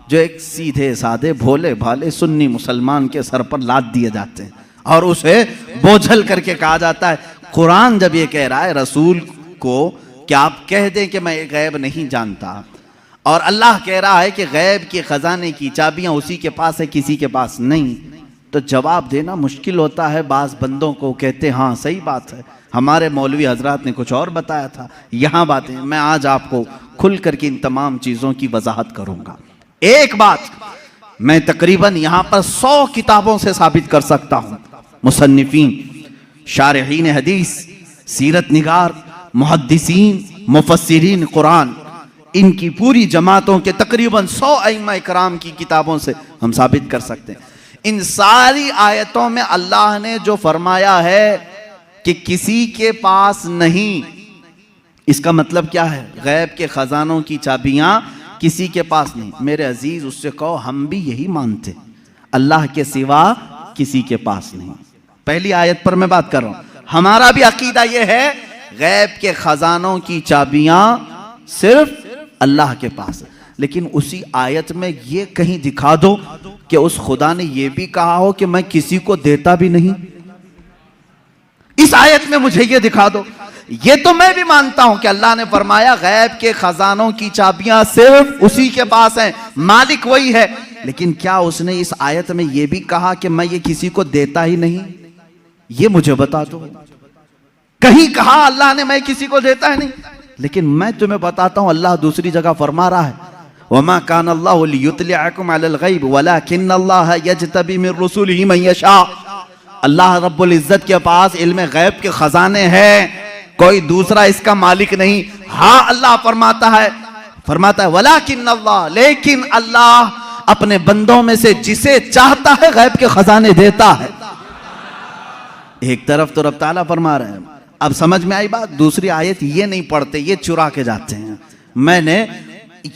जो एक सीधे साधे भोले भाले सुन्नी मुसलमान के सर पर लाद दिए जाते हैं और उसे बोझल करके कहा जाता है। कुरान जब ये कह रहा है रसूल को कि आप कह दें कि मैं गैब नहीं जानता, और अल्लाह कह रहा है कि गैब के खजाने की चाबियां उसी के पास है किसी के पास नहीं, तो जवाब देना मुश्किल होता है। बाज बंदों को कहते हाँ सही बात है, हमारे मौलवी हजरात ने कुछ और बताया था, यहाँ बातें। मैं आज आपको खुल करके इन तमाम चीज़ों की वजाहत करूँगा। एक बात मैं तकरीबन यहाँ पर 100 किताबों से साबित कर सकता हूँ। मुसन्निफीन, शारहीन हदीस, सीरत निगार, मुहद्दिसीन, मुफस्सिरीन कुरान, इनकी पूरी जमातों के तकरीबन 100 अइम्मा इकराम की किताबों से हम साबित कर सकते हैं। इन सारी आयतों में अल्लाह ने जो फरमाया है कि किसी के पास नहीं, इसका मतलब क्या है? गैब के खजानों की चाबियां किसी के पास नहीं। मेरे अजीज उससे कहो हम भी यही मानते, अल्लाह के सिवा किसी के पास नहीं। पहली आयत पर मैं बात कर रहा हूं, हमारा भी अकीदा यह है गैब के खजानों की चाबियां सिर्फ अल्लाह के पास है। लेकिन उसी आयत में ये कहीं दिखा दो कि उस खुदा ने यह भी कहा हो कि मैं किसी को देता भी नहीं। इस आयत में मुझे ये दिखा दो। ये तो मैं भी मानता हूं कि अल्लाह ने फरमाया गैब के खजानों की चाबियां सिर्फ उसी के पास हैं, मालिक वही है। लेकिन क्या उसने इस आयत में यह भी कहा कि मैं ये किसी को देता ही नहीं? ये मुझे बता दो। कहीं कहा अल्लाह ने मैं किसी को देता ही नहीं? लेकिन मैं तुम्हें बताता हूं अल्लाह दूसरी जगह फरमा रहा है वमा कान अल्लाहु लियुत्लिअकुम अलल गैब वलाकिन्नल्लाह यज्तबी मिन रुसुलिही मन यशा। अल्लाह रब्बुल इज्जत के पास इल्म गैब के खजाने हैं, कोई दूसरा इसका मालिक नहीं। हाँ अल्लाह फरमाता है वलाकिन्नल्लाह, लेकिन अल्लाह अपने बंदों में से जिसे चाहता है गैब के खजाने देता है। एक तरफ तो रब ताला फरमा रहे हैं, अब समझ में आई बात। दूसरी आयत ये नहीं पढ़ते, ये चुरा के जाते हैं। मैंने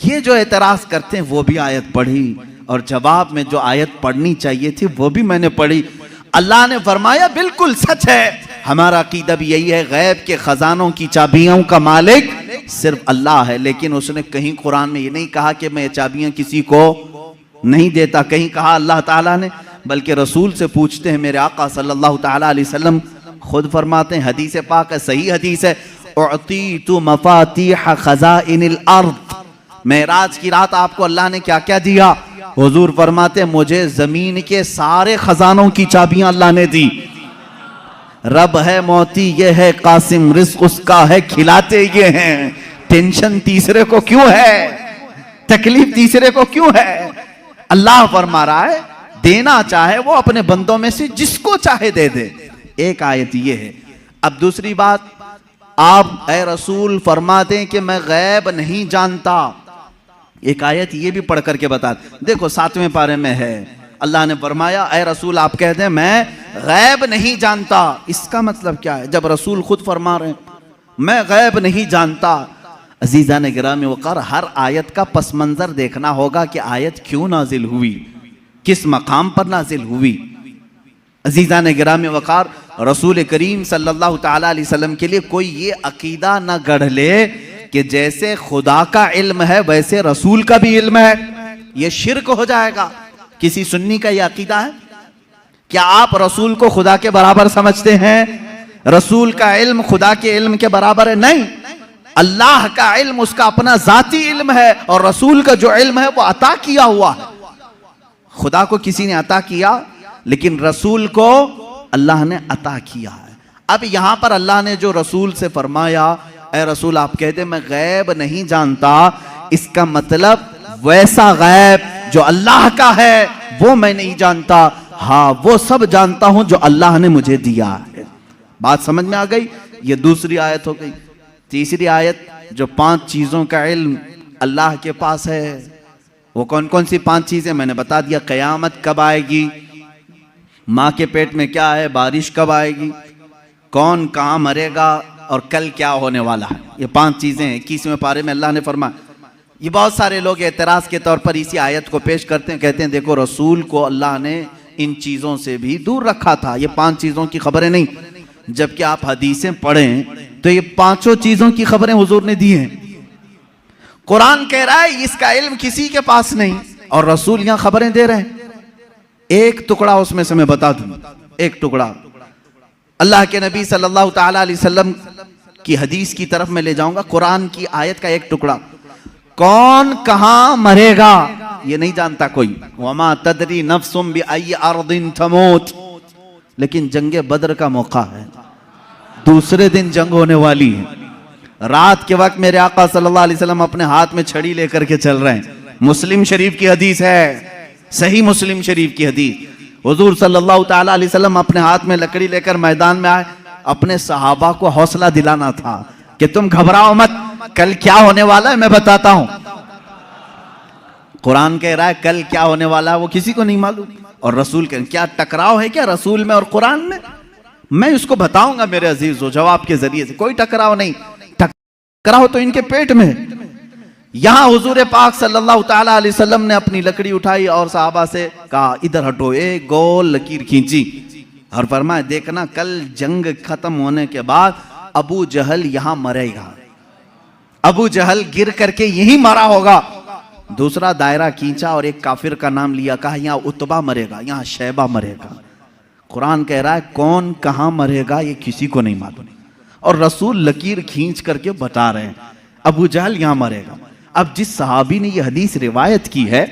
ये जो एतराज करते हैं वो भी आयत पढ़ी और जवाब में जो आयत पढ़नी चाहिए थी वो भी मैंने पढ़ी। अल्लाह ने फरमाया बिल्कुल सच है, हमारा अकीदा भी यही है, गैब के खजानों की चाबियों का मालिक सिर्फ अल्लाह है। लेकिन उसने कहीं कुरान में ये नहीं कहा कि मैं ये चाबियां किसी को नहीं देता, कहीं कहा अल्लाह ताला ने, बल्कि रसूल से पूछते हैं। मेरे आका सल्लल्लाहु ताला अलैहि वसल्लम खुद फरमाते हैं, हदीस पाक है, सही हदीस है, उअतीतु मफातीह खज़ाइनिल अर्द। मेराज की रात आपको अल्लाह ने क्या क्या दिया? हुजूर फरमाते मुझे जमीन के सारे खजानों की चाबियां अल्लाह ने दी। रब है मोती ये है कासिम, रिस्क उसका है खिलाते ये हैं। टेंशन तीसरे को क्यों है? तकलीफ तीसरे को क्यों है? अल्लाह फरमा रहा है देना चाहे वो अपने बंदों में से जिसको चाहे दे दे। एक आयत ये है। अब दूसरी बात, आप ऐ रसूल फरमा दें कि मैं गैब नहीं जानता। एक आयत ये भी पढ़ करके बता, देखो 7वें पारे में है, अल्लाह ने फरमाया ऐ रसूल आप कह दें मैं गैब नहीं जानता। इसका मतलब क्या है? जब रसूल खुद फरमा रहे हैं मैं गैब नहीं जानता। अजीज़ान गिरामी वक़ार, हर आयत का पस मंज़र देखना होगा कि आयत क्यों नाजिल हुई, किस मकाम पर नाजिल हुई। अजीज़ान गिरामी वक़ार, रसूल करीम सल्लल्लाहु ताला अलैहि वसल्लम के लिए कोई ये अकीदा न गढ़ ले कि जैसे खुदा का इल्म है वैसे रसूल का भी इल्म है। ये शिर्क हो जाएगा। किसी सुन्नी का ये अकीदा है? क्या आप रसूल को खुदा के बराबर समझते हैं? रसूल का इल्म खुदा के इल्म के बराबर है? नहीं। अल्लाह का इल्म उसका अपना जाती इल्म है और रसूल का जो इल्म है वो अता किया हुआ है। खुदा को किसी ने अता किया, लेकिन रसूल को अल्लाह ने अता किया है। अब यहां पर अल्लाह ने जो रसूल से फरमाया ऐ रसूल आप कहते मैं गैब नहीं जानता, इसका मतलब वैसा गैब जो अल्लाह का है वो मैं नहीं जानता, हाँ वो सब जानता हूं जो अल्लाह ने मुझे दिया है। बात समझ में आ गई? ये दूसरी आयत हो गई। तीसरी आयत, जो 5 चीजों का इल्म अल्लाह के पास है, वो कौन कौन सी 5 चीजें मैंने बता दिया। कयामत कब आएगी, माँ के पेट में क्या है, बारिश कब आएगी, कौन कहाँ मरेगा और कल क्या होने वाला है। ये 5 चीजें 21वें पारे में अल्लाह ने फरमाया। ये बहुत सारे लोग एतराज के तौर पर इसी आयत को पेश करते हैं, कहते हैं देखो रसूल को अल्लाह ने इन चीजों से भी दूर रखा था, ये 5 चीजों की खबरें नहीं। जबकि आप हदीसें पढ़ें तो ये 5 चीजों की खबरें हुजूर ने दी हैं। कुरान कह रहा है इसका इल्म किसी के पास नहीं और रसूल यहां खबरें दे रहे हैं। एक टुकड़ा उसमें से मैं बता दूं, एक टुकड़ा अल्लाह के नबी सल्लल्लाहु ताला अलैहि वसल्लम की हदीस की तरफ मैं ले जाऊंगा। कुरान की आयत का एक टुकड़ा, कौन कहां मरेगा ये नहीं जानता कोई। वमा तदरी नफ्सुम बिअय्यि अर्दिन तमूत। लेकिन जंगे बद्र का मौका है, दूसरे दिन जंग होने वाली है। रात के वक्त मेरे आका सल्लल्लाहु अलैहि वसल्लम अपने हाथ में छड़ी लेकर के चल रहे हैं। मुस्लिम शरीफ की हदीस है, सही मुस्लिम शरीफ की हदीस। हुजूर सल्लल्लाहु ताला अलैहि वसल्लम अपने हाथ में लकड़ी लेकर मैदान में आए। अपने सहाबा को हौसला दिलाना था कि तुम घबराओ मत, कल क्या होने वाला है मैं बताता हूं। कुरान कह रहा है कल क्या होने वाला है वो किसी को नहीं मालूम। और रसूल कह क्या टकराव है क्या रसूल में और कुरान में? मैं इसको बताऊंगा मेरे अजीजों जवाब के जरिए से। कोई टकराव नहीं, टकराव तो इनके पेट में। यहां हुजूर पाक सल्लल्लाहु ताला अलैहि वसल्लम ने अपनी लकड़ी उठाई और साहबा से कहा इधर हटो, एक गोल लकीर खींची और फरमाया देखना कल जंग खत्म होने के बाद अबू जहल यहां मरेगा, अबू जहल गिर करके यहीं मरा होगा। दूसरा दायरा खींचा और एक काफिर का नाम लिया, कहा यहां उतबा मरेगा, यहां शैबा मरेगा। कुरान कह रहा है कौन कहां मरेगा ये किसी को नहीं मालूम और रसूल लकीर खींच करके बता रहे हैं अबू जहल यहां मरेगा। अब जिस सहाबी ने ये हदीस रिवायत की है,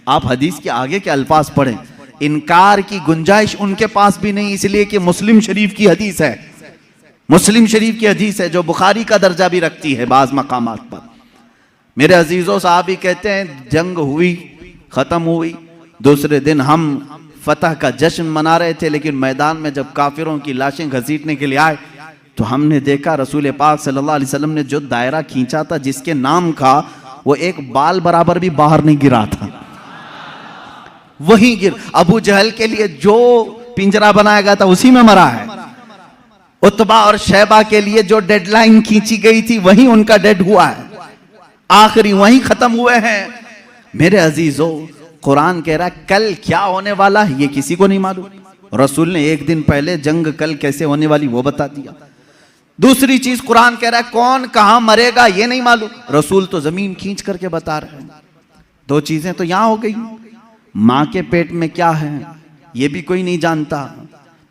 आप हदीस के आगे के अल्फाज पढ़ें, इनकार की गुंजाइश उनके पास भी नहीं, इसलिए कि मुस्लिम शरीफ की हदीस है। मुस्लिम शरीफ की हदीस है जो बुखारी का दर्जा भी रखती है बाज मकामात पर। मेरे अजीजों साहबी कहते हैं जंग हुई, खत्म हुई, दूसरे दिन हम फतह का जश्न मना रहे थे, लेकिन मैदान में जब काफिरों की लाशें घसीटने के लिए आए तो हमने देखा रसूल पाक सल्लल्लाहु अलैहि वसल्लम ने जो दायरा खींचा था जिसके नाम का, वो एक बाल बराबर भी बाहर नहीं गिरा था, वही गिर। अबू जहल के लिए जो पिंजरा बनाया गया था उसी में मरा है। उतबा और शैबा के लिए जो डेडलाइन खींची गई थी वही उनका डेड हुआ है, आखिरी वही खत्म हुए हैं। मेरे अजीजों कुरान कह रहा है कल क्या होने वाला है ये किसी को नहीं मालूम। रसूल ने एक दिन पहले जंग कल कैसे होने वाली वो बता दिया। दूसरी चीज कुरान कह रहा है कौन कहां मरेगा ये नहीं मालूम, रसूल तो जमीन खींच करके बता रहे हैं। 2 चीजें तो यहां हो गई, मां के पेट में क्या है ये भी कोई नहीं जानता।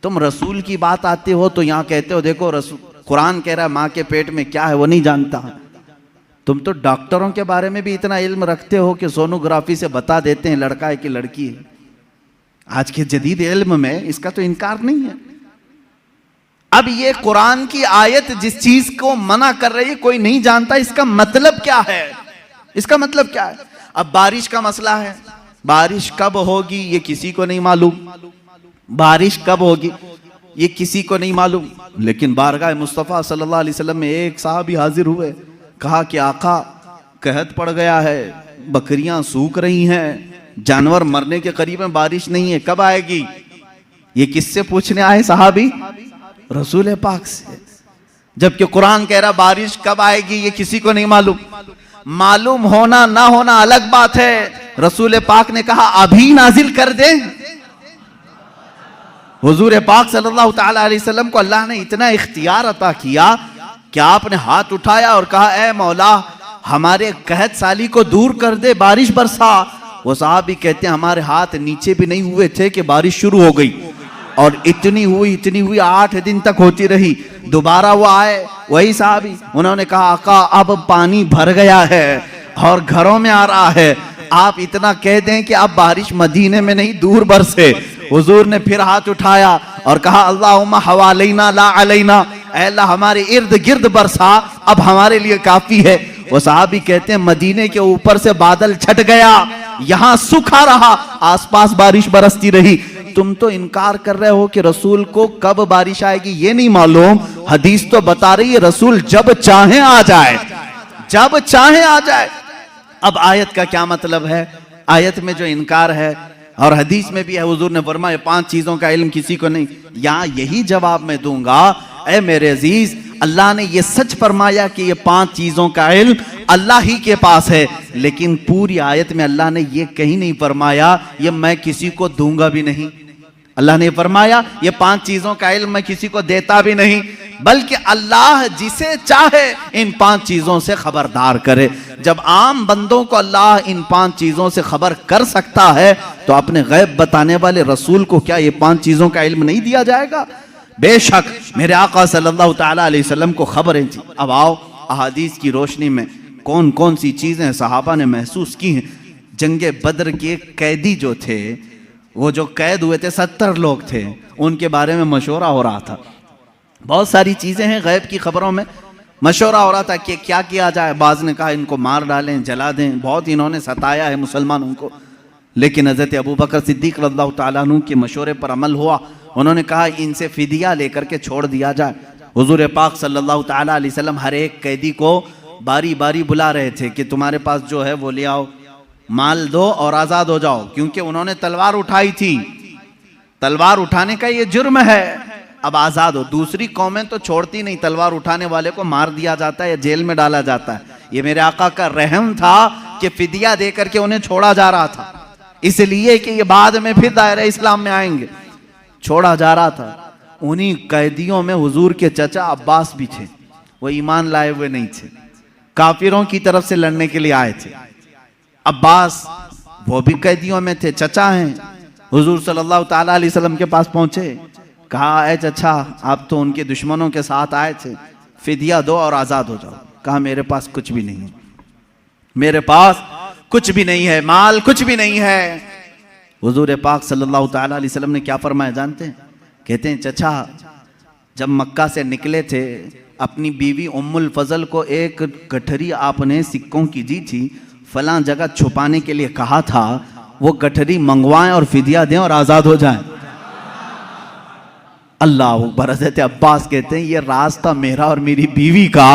तुम रसूल की बात आते हो तो यहां कहते हो देखो रसूल, कुरान कह रहा है मां के पेट में क्या है वो नहीं जानता। तुम तो डॉक्टरों के बारे में भी इतना इल्म रखते हो कि सोनोग्राफी से बता देते हैं लड़का है कि लड़की है। आज के जदीद इल्म में इसका तो इनकार नहीं है। अब ये कुरान की आयत जिस चीज को मना कर रही है कोई नहीं जानता, इसका मतलब क्या है? इसका मतलब क्या है? अब बारिश का मसला है, बारिश कब होगी ये किसी को नहीं मालूम, बारिश कब होगी ये किसी को नहीं मालूम। लेकिन बारगाह मुस्तफ़ा सल्लल्लाहु अलैहि वसल्लम में एक साहबी हाजिर हुए, कहा कि आका कहत पड़ गया है, बकरियां सूख रही हैं, जानवर मरने के करीब में, बारिश नहीं है, कब आएगी? ये किससे पूछने आए साहबी? रसूल पाक से। जबकि कुरान कह रहा बारिश कब आएगी ये किसी को नहीं मालूम। मालूम होना ना होना अलग बात है। रसूल पाक ने कहा अभी नाजिल कर दे। हुजूर पाक सल्लल्लाहु ताला अलैहि वसल्लम को अल्लाह ने इतना इख्तियार अता किया कि आपने हाथ उठाया और कहा ए मौला हमारे कहत साली को दूर कर दे, बारिश बरसा। वो साहब भी कहते हैं हमारे हाथ नीचे भी नहीं हुए थे कि बारिश शुरू हो गई, और इतनी हुई 8 दिन तक होती रही। दोबारा वो आए, वही साहबी, उन्होंने कहा आका अब पानी भर गया है और घरों में आ रहा है, आप इतना कह दें कि अब बारिश मदीने में नहीं दूर बरसे। हुजूर ने फिर हाथ उठाया और कहा अल्लाहुम्मा हवालैना ला अलैना, ऐ अल्लाह हमारे इर्द गिर्द बरसा, अब हमारे लिए काफी है। वो साहबी कहते हैं मदीने के ऊपर से बादल छट गया, यहाँ सूखा रहा, आसपास बारिश बरसती रही। तुम तो इनकार कर रहे हो कि रसूल को कब बारिश आएगी ये नहीं मालूम। हदीस तो बता रही है रसूल जब चाहे आ जाए, जब चाहे आ जाए। अब आयत का क्या मतलब है? आयत में जो इनकार है और हदीस में भी है, हुजूर ने फरमाया 5 चीजों का इल्म किसी को नहीं। यहाँ यही जवाब मैं दूंगा, ऐ मेरे अजीज, अल्लाह ने ये सच फरमाया कि ये 5 चीजों का इल्म अल्लाह ही के पास है, लेकिन पूरी आयत में अल्लाह ने ये कहीं नहीं फरमाया ये मैं किसी को दूंगा भी नहीं। अल्लाह ने फरमाया ये 5 चीजों का इल्म मैं किसी को देता भी नहीं, बल्कि अल्लाह जिसे चाहे इन 5 चीजों से खबरदार करे। जब आम बंदों को अल्लाह इन 5 चीजों से खबर कर सकता है तो अपने गैब बताने वाले रसूल को क्या ये 5 चीजों का इल्म नहीं दिया जाएगा? बेशक मेरे आका सल्लल्लाहु ताला अलैहि वसल्लम को खबरें थी। अब आओ अहादीस की रोशनी में कौन कौन सी चीजें सहाबा ने महसूस की हैं। जंगे बद्र के कैदी जो थे, वो जो कैद हुए थे 70 लोग थे, उनके बारे में मशवरा हो रहा था। बहुत सारी चीजें हैं गैब की खबरों में, मशवरा हो रहा था कि क्या किया जाए। बाज ने कहा इनको मार डालें, जला दें, बहुत इन्होंने सताया है मुसलमानों को। लेकिन हजरत अबू बकर सिद्दीक रज़ियल्लाहु ताला अन्हु के मशवरे पर अमल हुआ। उन्होंने कहा इनसे फिदिया लेकर के छोड़ दिया जाए। हुजूर पाक सल्लल्लाहु ताला अलैहि वसल्लम हर एक कैदी को बारी बारी बुला रहे थे कि तुम्हारे पास जो है वो ले आओ, माल दो और आजाद हो जाओ, क्योंकि उन्होंने तलवार उठाई थी। तलवार उठाने का ये जुर्म है, अब आजाद हो। दूसरी कौमें तो छोड़ती नहीं, तलवार उठाने वाले को मार दिया जाता है या जेल में डाला जाता है। ये मेरे आका का रहम था कि फिदिया दे करके उन्हें छोड़ा जा रहा था, इसलिए कि ये बाद में फिर दायरा इस्लाम में आएंगे, छोड़ा जा रहा था। उन्हीं कैदियों में हुजूर के चचा अब्बास भी थे। वो ईमान लाए हुए नहीं थे, काफिरों की तरफ से लड़ने के लिए आए थे। अब्बास वो भी कैदियों में थे, चचा हैं। हुजूर सल्लल्लाहु ताला अलैहि वसल्लम के पास पहुंचे, कहा ए चचा आप तो उनके दुश्मनों के साथ आए थे, फिदिया दो और आजाद हो जाओ। कहा मेरे पास कुछ भी नहीं है, मेरे पास कुछ भी नहीं है, माल कुछ भी नहीं है। हुजूर पाक सल्लल्लाहु ताला अलैहि वसल्लम ने क्या फरमाया जानते हैं? कहते हैं चचा जब मक्का से निकले थे अपनी बीवी उम्मुल फजल को एक गठरी आपने सिक्कों की दी थी, फलां जगह छुपाने के लिए कहा था, वो गठरी मंगवाएं और फिदिया दें और आजाद हो जाएं। अल्लाह अकबर। हज़रत अब्बास कहते हैं ये राज था मेरा और मेरी बीवी का,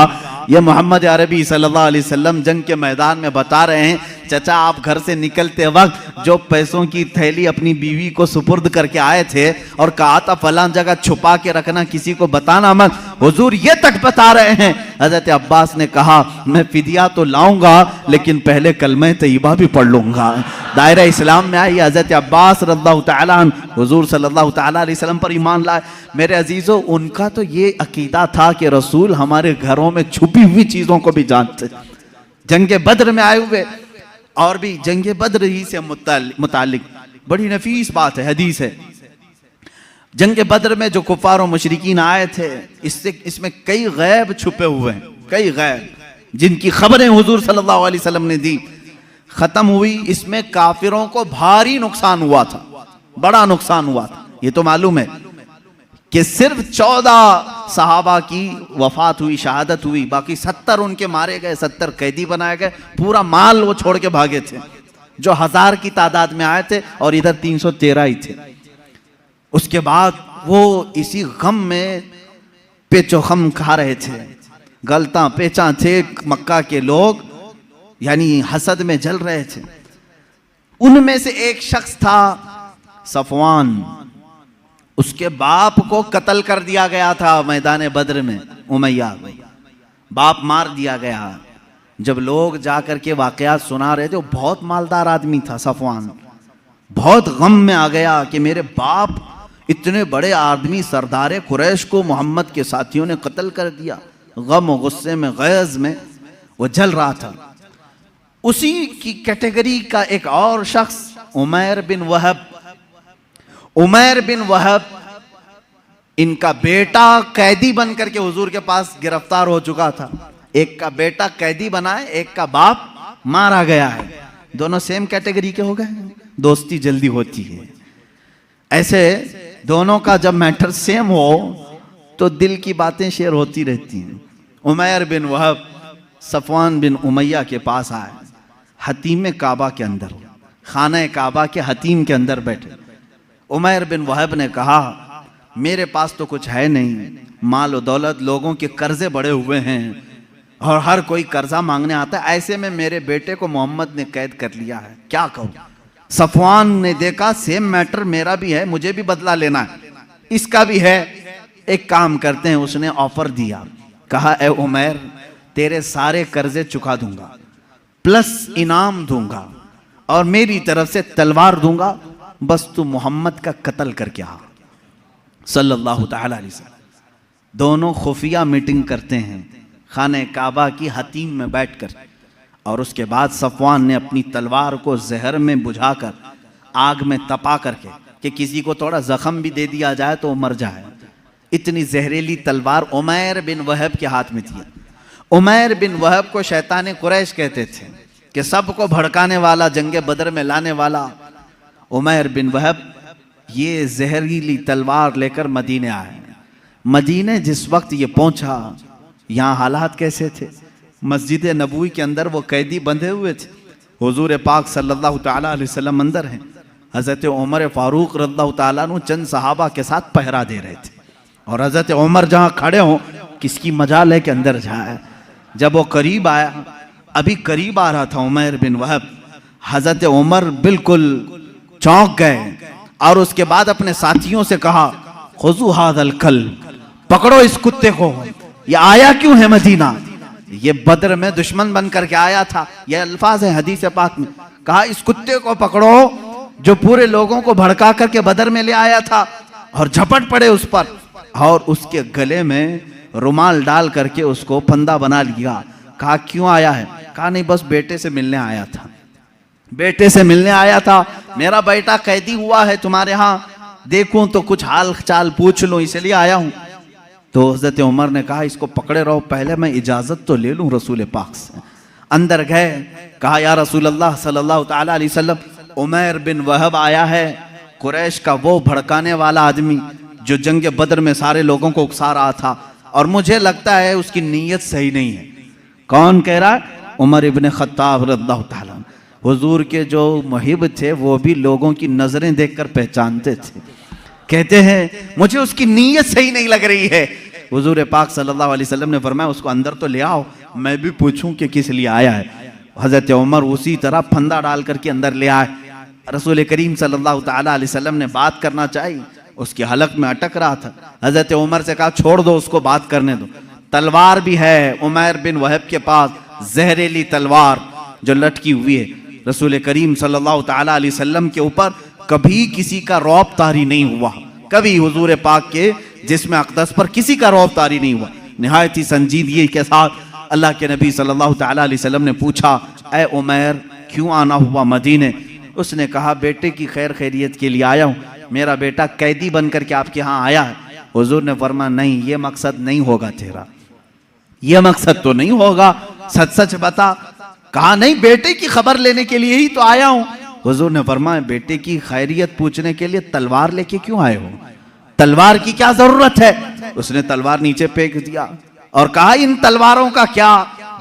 ये मोहम्मद अरबी सल्लल्लाहु अलैहि वसल्लम जंग के मैदान में बता रहे हैं। चचा आप घर से निकलते वक्त जो पैसों की थैली अपनी बीवी को सुपुर्द करके आए थे और कहा था फलां जगह छुपा के रखना, किसी को बताना मत, हुजूर ये तक बता रहे हैं। हज़रत अब्बास ने कहा मैं फिदिया तो लाऊंगा लेकिन पहले कलमे तैयबा भी पढ़ लूंगा। दायरा इस्लाम में आई हज़रत अब्बास रज़ियल्लाहु ताला अन्हु हुजूर सल्लल्लाहु ताला अलैहि वसल्लम पर ईमान लाए। मेरे अजीजों उनका तो ये अकीदा था कि रसूल हमारे घरों में छुपी हुई चीजों को भी जानते। जंगे बद्र में आए हुए और भी जंगे बद्र ही से मुतालिक बड़ी नफीस बात है, हदीस है। जंगे बद्र में जो कुफार और मुशरिकीन आए थे, इसमें कई गैब छुपे हुए हैं, कई गैब जिनकी खबरें हुजूर सल्लल्लाहु अलैहि वसल्लम ने दी। खत्म हुई, इसमें काफिरों को भारी नुकसान हुआ था, बड़ा नुकसान हुआ था। ये तो मालूम है कि सिर्फ 14 सहाबा की वफात हुई, शहादत हुई, बाकी 70 उनके मारे गए, 70 कैदी बनाए गए, पूरा माल वो छोड़ के भागे थे। जो 1000 की तादाद में आए थे और इधर 313 ही थे। उसके बाद वो इसी गम में पेचोखम खा रहे थे, गलता पेचा थे मक्का के लोग, यानी हसद में जल रहे थे। उनमें से एक शख्स था सफवान, उसके बाप को कत्ल कर दिया गया था मैदान बद्र में, उमैया बाप मार दिया गया। जब लोग जाकर के वाकयात सुना रहे थे, वो बहुत मालदार आदमी था सफवान, बहुत गम में आ गया कि मेरे बाप इतने बड़े आदमी सरदार कुरैश को मोहम्मद के साथियों ने कत्ल कर दिया। गम और गुस्से में, गैज़ में वो जल रहा था। उसी की कैटेगरी का एक और शख्स उमैर बिन वहब, उमैर बिन वहब इनका बेटा कैदी बन करके हुजूर के पास गिरफ्तार हो चुका था। एक का बेटा कैदी बना है, एक का बाप मारा गया है। दोनों सेम कैटेगरी के हो गए, दोस्ती जल्दी होती है। ऐसे दोनों का जब मैटर सेम हो तो दिल की बातें शेयर होती रहती हैं। उमैर बिन वहब सफवान बिन उमैया के पास आए, हतीम काबा के अंदर, खाना काबा के हतीम के अंदर बैठे। उमैर बिन वहब ने कहा मेरे पास तो कुछ है नहीं, माल और दौलत, लोगों के कर्जे बड़े हुए हैं और हर कोई कर्जा मांगने आता है। ऐसे में मेरे बेटे को मोहम्मद ने कैद कर लिया है, क्या करूं? सफवान ने देखा सेम मैटर मेरा भी है, मुझे भी बदला लेना है, इसका भी है, एक काम करते हैं। उसने ऑफर दिया, कहा ए उमैर तेरे सारे कर्जे चुका दूंगा, प्लस इनाम दूंगा और मेरी तरफ से तलवार दूंगा, बस तू मोहम्मद का कत्ल करके आ। सल्लल्लाहु तआला अलैहि वसल्लम दोनों खुफिया मीटिंग करते हैं खाने काबा की हतीम में बैठकर, और उसके बाद सफवान ने अपनी तलवार को जहर में बुझाकर आग में तपा करके कि किसी को थोड़ा जख्म भी दे दिया जाए तो वो मर जाए, इतनी जहरीली तलवार उमैर बिन वहब के हाथ में थी। उमैर बिन वहब को शैतान कुरैश कहते थे कि सबको भड़काने वाला, जंगे बदर में लाने वाला। उमैर बिन वहब ये जहरीली तलवार लेकर मदीने आए। मदीने जिस वक्त ये पहुंचा, यहाँ हालात कैसे थे? मस्जिद नबवी के अंदर वो कैदी बंधे हुए थे, हुजूर पाक सल्लल्लाहु तआला अलैहि वसल्लम अंदर हैं, हज़रत उमर फारूक रज़ियल्लाहु तआला अन्हु चंद सहाबा के साथ पहरा दे रहे थे, और हज़रत उमर जहाँ खड़े हों किसकी मजाल है कि अंदर जाए। जब वो करीब आया, अभी करीब आ रहा था उमैर बिन वहब, हज़रत उमर बिल्कुल चौंक गए और उसके बाद अपने साथियों से कहा खुज़ू हाज़ल कल्ब, पकड़ो इस कुत्ते को, ये आया क्यों है मदीना? ये बद्र में दुश्मन बन करके आया था, ये अल्फाज है हदीस पाक में। कहा इस कुत्ते को पकड़ो जो पूरे लोगों को भड़का करके बद्र में ले आया था, और झपट पड़े उस पर और उसके गले में रुमाल डाल करके उसको फंदा बना लिया। कहा क्यों आया है? कहा नहीं बस बेटे से मिलने आया था, बेटे से मिलने आया था, मेरा बेटा कैदी हुआ है तुम्हारे यहाँ, देखूं तो कुछ हाल चाल पूछ लूं इसलिए आया हूं। तो हज़रत उमर ने कहा इसको पकड़े रहो, पहले मैं इजाजत तो ले लूं रसूल पाक से। अंदर गए, कहा या रसूल अल्लाह सल्लल्लाहु तआला अलैहि वसल्लम, उमैर बिन वहब आया है, कुरैश का वो भड़काने वाला आदमी जो जंग बद्र में सारे लोगों को उकसा रहा था, और मुझे लगता है उसकी नीयत सही नहीं है। कौन कह रहा? उमर इब्न खत्ताब रज़ियल्लाहु तआला। हुजूर के जो मुहिब थे वो भी लोगों की नजरें देखकर पहचानते थे, कहते हैं मुझे उसकी नीयत सही नहीं लग रही है। हुजूर पाक सल्लल्लाहु अलैहि वसल्लम ने फरमाया उसको अंदर तो ले आओ, मैं भी पूछूं कि किस लिए आया है। हजरत उमर उसी तरह फंदा डाल करके अंदर ले आए। रसूल करीम सल्लल्लाहु तआला अलैहि वसल्लम ने बात करना चाहिए, उसकी हलक में अटक रहा था। हजरत उमर से कहा छोड़ दो उसको, बात करने दो। तलवार भी है उमैर बिन वहब के पास, जहरीली तलवार जो लटकी हुई है। रसूल करीम सल्लल्लाहु तआला अलैहि वसल्लम के ऊपर कभी किसी का रौब तारी नहीं हुआ, कभी हुजूर पाक के जिस्म अक़दस पर किसी का रौब तारी नहीं हुआ। निहायत ही संजीदगी के साथ अल्लाह के नबी सल्लल्लाहु तआला अलैहि वसल्लम ने पूछा ए उमैर क्यों आना हुआ मदीने? उसने कहा बेटे की खैर खैरियत के लिए आया हूँ, मेरा बेटा कैदी बन करके आपके यहाँ आया है। हुजूर ने फरमाया नहीं, ये मकसद नहीं होगा तेरा, ये मकसद तो नहीं होगा, सच सच बता। कहा नहीं, बेटे की खबर लेने के लिए ही तो आया हूँ। हुजूर ने फरमाया बेटे की खैरियत पूछने के लिए तलवार लेके क्यों आए हो? तलवार की क्या जरूरत है? उसने तलवार नीचे फेंक दिया और कहा इन तलवारों का क्या,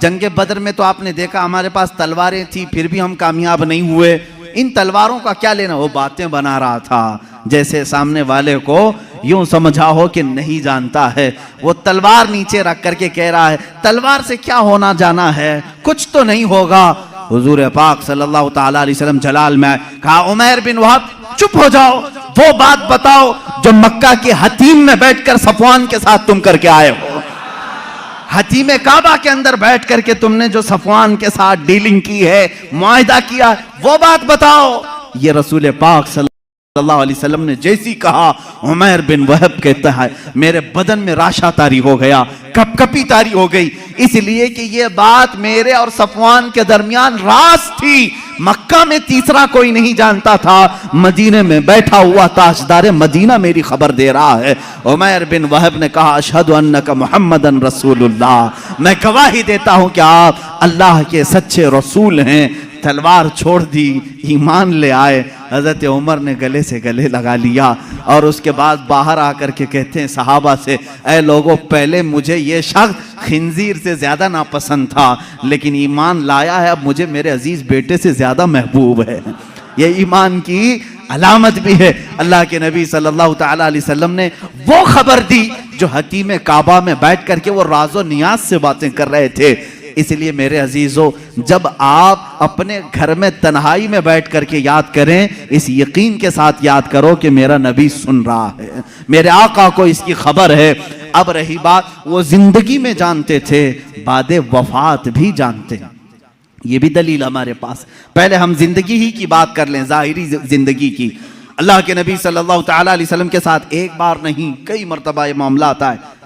जंगे बदर में तो आपने देखा हमारे पास तलवारें थी, फिर भी हम कामयाब नहीं हुए। इन तलवारों का क्या लेना? वो बातें बना रहा था, जैसे सामने वाले को यूं समझा हो कि नहीं जानता है। वो तलवार नीचे रख करके कह रहा है, तलवार से क्या होना जाना है, कुछ तो नहीं होगा। हुजूर पाक सल्लल्लाहु ताला अलैहि वसल्लम जलाल में कहा, उमैर बिन वहब चुप हो जाओ, वो बात बताओ जो मक्का के हतीम में बैठकर सफवान के साथ तुम करके आए हो। हतीम काबा के अंदर बैठ करके तुमने जो सफवान के साथ डीलिंग की है, मुआहिदा किया, वो बात बताओ। ये रसूल पाक सल्लल्लाहु अलैहि वसल्लम ने जैसी कहा, उमैर बिन वहब कहता है मेरे बदन में राशा तारी हो गया, कपकपी तारी हो गई, इसलिए कि ये बात मेरे और सफवान के दरमियान राज थी। मक्का में तीसरा कोई नहीं जानता था, मदीने में बैठा हुआ ताजदार मदीना मेरी खबर दे रहा है। उमैर बिन वहब ने कहा, अशहदु अन्नका मुहम्मदन रसूलुल्लाह, मैं गवाही देता हूं कि आप अल्लाह के सच्चे रसूल हैं। तलवार छोड़ दी, ईमान ले आए। हजरत उमर ने गले से गले लगा लिया और उसके बाद बाहर आकर के कहते हैं सहाबा से, ऐ लोगों, पहले मुझे ये शख्स खिंजीर से ज्यादा नापसंद था, लेकिन ईमान लाया है, अब मुझे मेरे अजीज बेटे से ज्यादा महबूब है। ये ईमान की अलामत भी है। अल्लाह के नबी सल्लल्लाहु ताला अलैहि वसल्लम ने वो खबर दी जो हकीम काबा में बैठ करके वो राजो नियाज से बातें कर रहे थे। इसलिए मेरे अजीजों, जब आप अपने घर में तन्हाई में बैठ करके याद करें, इस यकीन के साथ याद करो कि मेरा नबी सुन रहा है, मेरे आका को इसकी खबर है। अब रही बात, वो जिंदगी में जानते थे, बादे वफात भी जानते हैं। ये भी दलील हमारे पास। पहले हम जिंदगी ही की बात कर लें, जाहिरी जिंदगी की। अल्लाह के नबी सल्लल्लाहु ताला अलैहि वसल्लम के साथ एक बार नहीं कई मरतबा ये मामला आता है।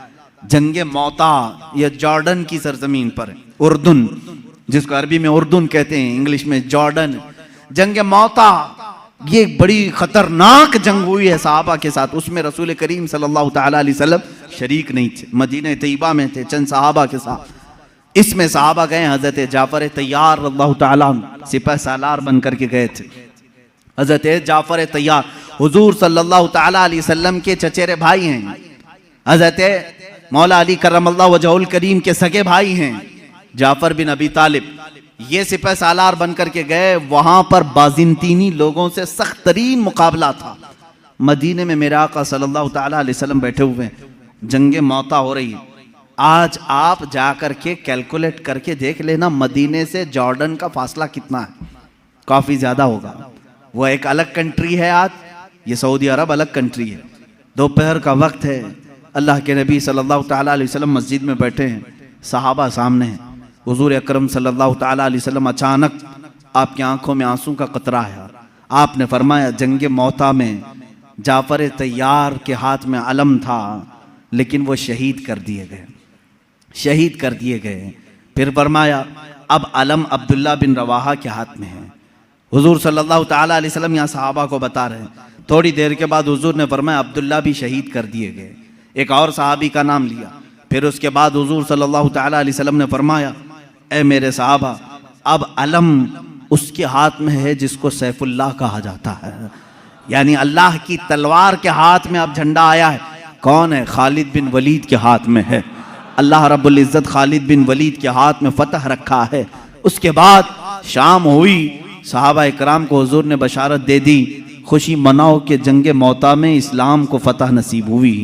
जंगे मौता या जॉर्डन की सरजमीन पर, उर्दुन जिसको अरबी में उर्दुन कहते हैं, इंग्लिश में जॉर्डन, जंगे मौता ये बड़ी खतरनाक जंग हुई है सहाबा के साथ। उसमें रसूल करीम सल्लल्लाहु ताला अलैहि वसल्लम शरीक नहीं थे, मदीना तैयबा में थे चंद सहाबा के साथ। इसमें सहाबा गए, हजरत जाफर तैयार रज़ियल्लाहु ताला सिपह सालार बन करके गए थे। हजरत जाफर तैयार हुजूर सल्लल्लाहु ताला अलैहि वसल्लम के चचेरे भाई हैं, हजरत मौला अली करमल्लाहु वजहुल करीम के सगे भाई हैं जाफर बिन अबी तालिब। ये सिपह सालार बन करके गए, वहां पर बाजिंतीनी लोगों से सख्त तरीन मुकाबला था। मदीने में मेरे आका सल्लल्लाहु ताला अलैहि वसल्लम बैठे हुए, जंगे मौता हो रही है। आज आप जाकर के कैलकुलेट करके देख लेना, मदीने से जॉर्डन का फासला कितना है, काफी ज्यादा होगा। वो एक अलग कंट्री है, आज ये सऊदी अरब अलग कंट्री है। दोपहर का वक्त है, अल्लाह के नबी सल्लल्लाहु ताला अलैहि वसल्लम मस्जिद में बैठे हैं, सहाबा सामने हैं। हुजूर अकरम सल्लल्लाहु ताला अलैहि वसल्लम अचानक आपकी आंखों में आंसू का कतरा है। आपने फरमाया, जंगे मौता में जाफर तैयार के हाथ में अलम था, लेकिन वो शहीद कर दिए गए, शहीद कर दिए गए। फिर फरमाया, अब अलम अब्दुल्ला बिन रवाहा के हाथ में है। हुजूर सल्लल्लाहु ताला अलैहि वसल्लम यहाँ सहाबा को बता रहे हैं। थोड़ी देर के बाद हुजूर ने फरमाया, अब्दुल्ला भी शहीद कर दिए गए। एक और सहाबी का नाम लिया। फिर उसके बाद हुजूर सल्लल्लाहु ताला अलैहि वसल्लम ने फरमाया, ए मेरे सहाबा, अब अलम उसके हाथ में है जिसको सैफुल्लाह कहा जाता है, यानी अल्लाह की तलवार के हाथ में अब झंडा आया है। कौन है? खालिद बिन वलीद के हाथ में है। अल्लाह रब्बुल इज्जत खालिद बिन वलीद के हाथ में फतह रखा है। उसके बाद शाम हुई, सहाबा इकराम को हुजूर ने बशारत दे दी, खुशी मनाओ कि जंगे मौता में इस्लाम को फतह नसीब हुई,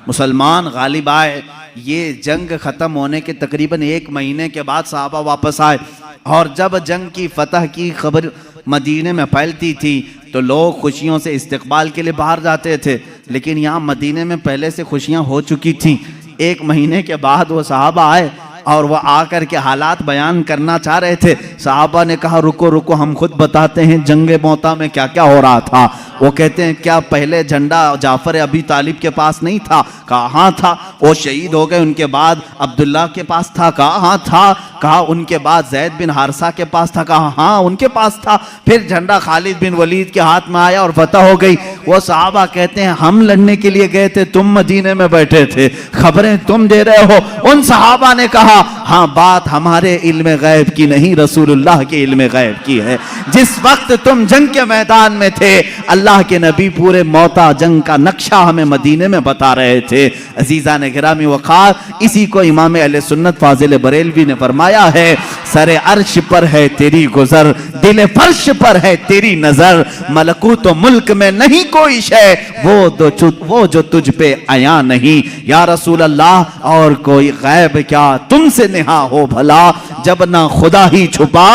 मुसलमान गालिब आए। ये जंग ख़त्म होने के तकरीबन 1 महीने के बाद सहाबा वापस आए, और जब जंग की फतह की खबर मदीने में फैलती थी तो लोग खुशियों से इस्तकबाल के लिए बाहर जाते थे, लेकिन यहाँ मदीने में पहले से खुशियाँ हो चुकी थी। 1 महीने के बाद वो सहाबा आए और वह आकर के हालात बयान करना चाह रहे थे। सहाबा ने कहा, रुको रुको, हम खुद बताते हैं जंगे मौता में क्या क्या हो रहा था। वो कहते हैं, क्या पहले झंडा जाफर अबी तालिब के पास नहीं था? कहा हाँ था। वो शहीद हो गए, उनके बाद अब्दुल्ला के पास था? कहा हाँ था। कहा उनके बाद जैद बिन हारसा के पास था? कहा हाँ उनके पास था। फिर झंडा खालिद बिन वलीद के हाथ में आया और फतह हो गई। वो सहाबा कहते हैं, हम लड़ने के लिए गए थे, तुम मदीने में बैठे थे, खबरें तुम दे रहे हो। उन सहाबा ने कहा, हाँ बात हमारे इल्म गैब की नहीं, रसूलुल्लाह के इल्म गैब की है। जिस वक्त तुम जंग के मैदान में थे, अल्लाह के नबी पूरे मौता जंग का नक्शा हमें मदीने में बता रहे थे। अजीजा ने अजीज़ान गिरामी वक़ार, इसी को इमाम अहले सुन्नत फाजिल बरेलवी ने फरमाया है, सरे अर्श पर है तेरी गुजर, दिल फर्श पर है तेरी नजर, मलकूत मुल्क में नहीं कोई शय, वो जो तुझ पे आया नहीं। या रसूल अल्लाह, और कोई गैब क्या तुमसे नेहा हो भला, जब ना खुदा ही छुपा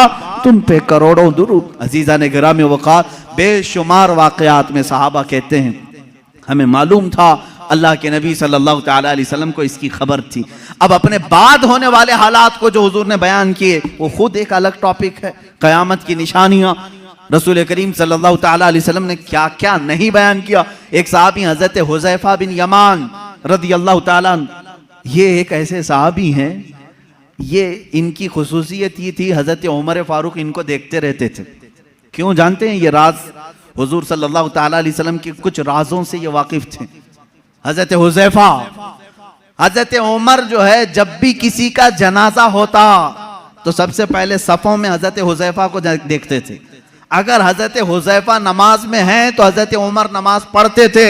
तुम पे करोड़ों दुरूद। अजीज़ान गिरामी वक़ार, बेशुमार वाक़यात में सहाबा कहते हैं हमें मालूम था अल्लाह के नबी सल्लल्लाहु तआला अलैहि वसल्लम को इसकी खबर थी। अब अपने बाद होने वाले हालात को जो हुजूर ने बयान किए वो खुद एक अलग टॉपिक है। क़यामत की निशानियां रसूल करीम सल्लल्लाहु तआला अलैहि वसल्लम ने क्या क्या नहीं बयान किया। एक सहाबी हज़रत हुज़ैफ़ा बिन यमान रज़ियल्लाहु तआला, ये एक ऐसे सहाबी हैं, ये इनकी खुसूसियत ये थी हज़रत उमर फारूक इनको देखते रहते थे। क्यों जानते हैं? ये राज हुजूर सल्लल्लाहु तआला अलैहि वसल्लम के कुछ राजों से ये वाकिफ थे। हज़रत हुज़ैफ़ा, हज़रत उमर जो है जब भी किसी का जनाजा होता तो सबसे पहले सफ़ों में हज़रत हुज़ैफ़ा को देखते थे। अगर हज़रत हुज़ैफ़ा नमाज में हैं तो हज़रत उमर नमाज पढ़ते थे,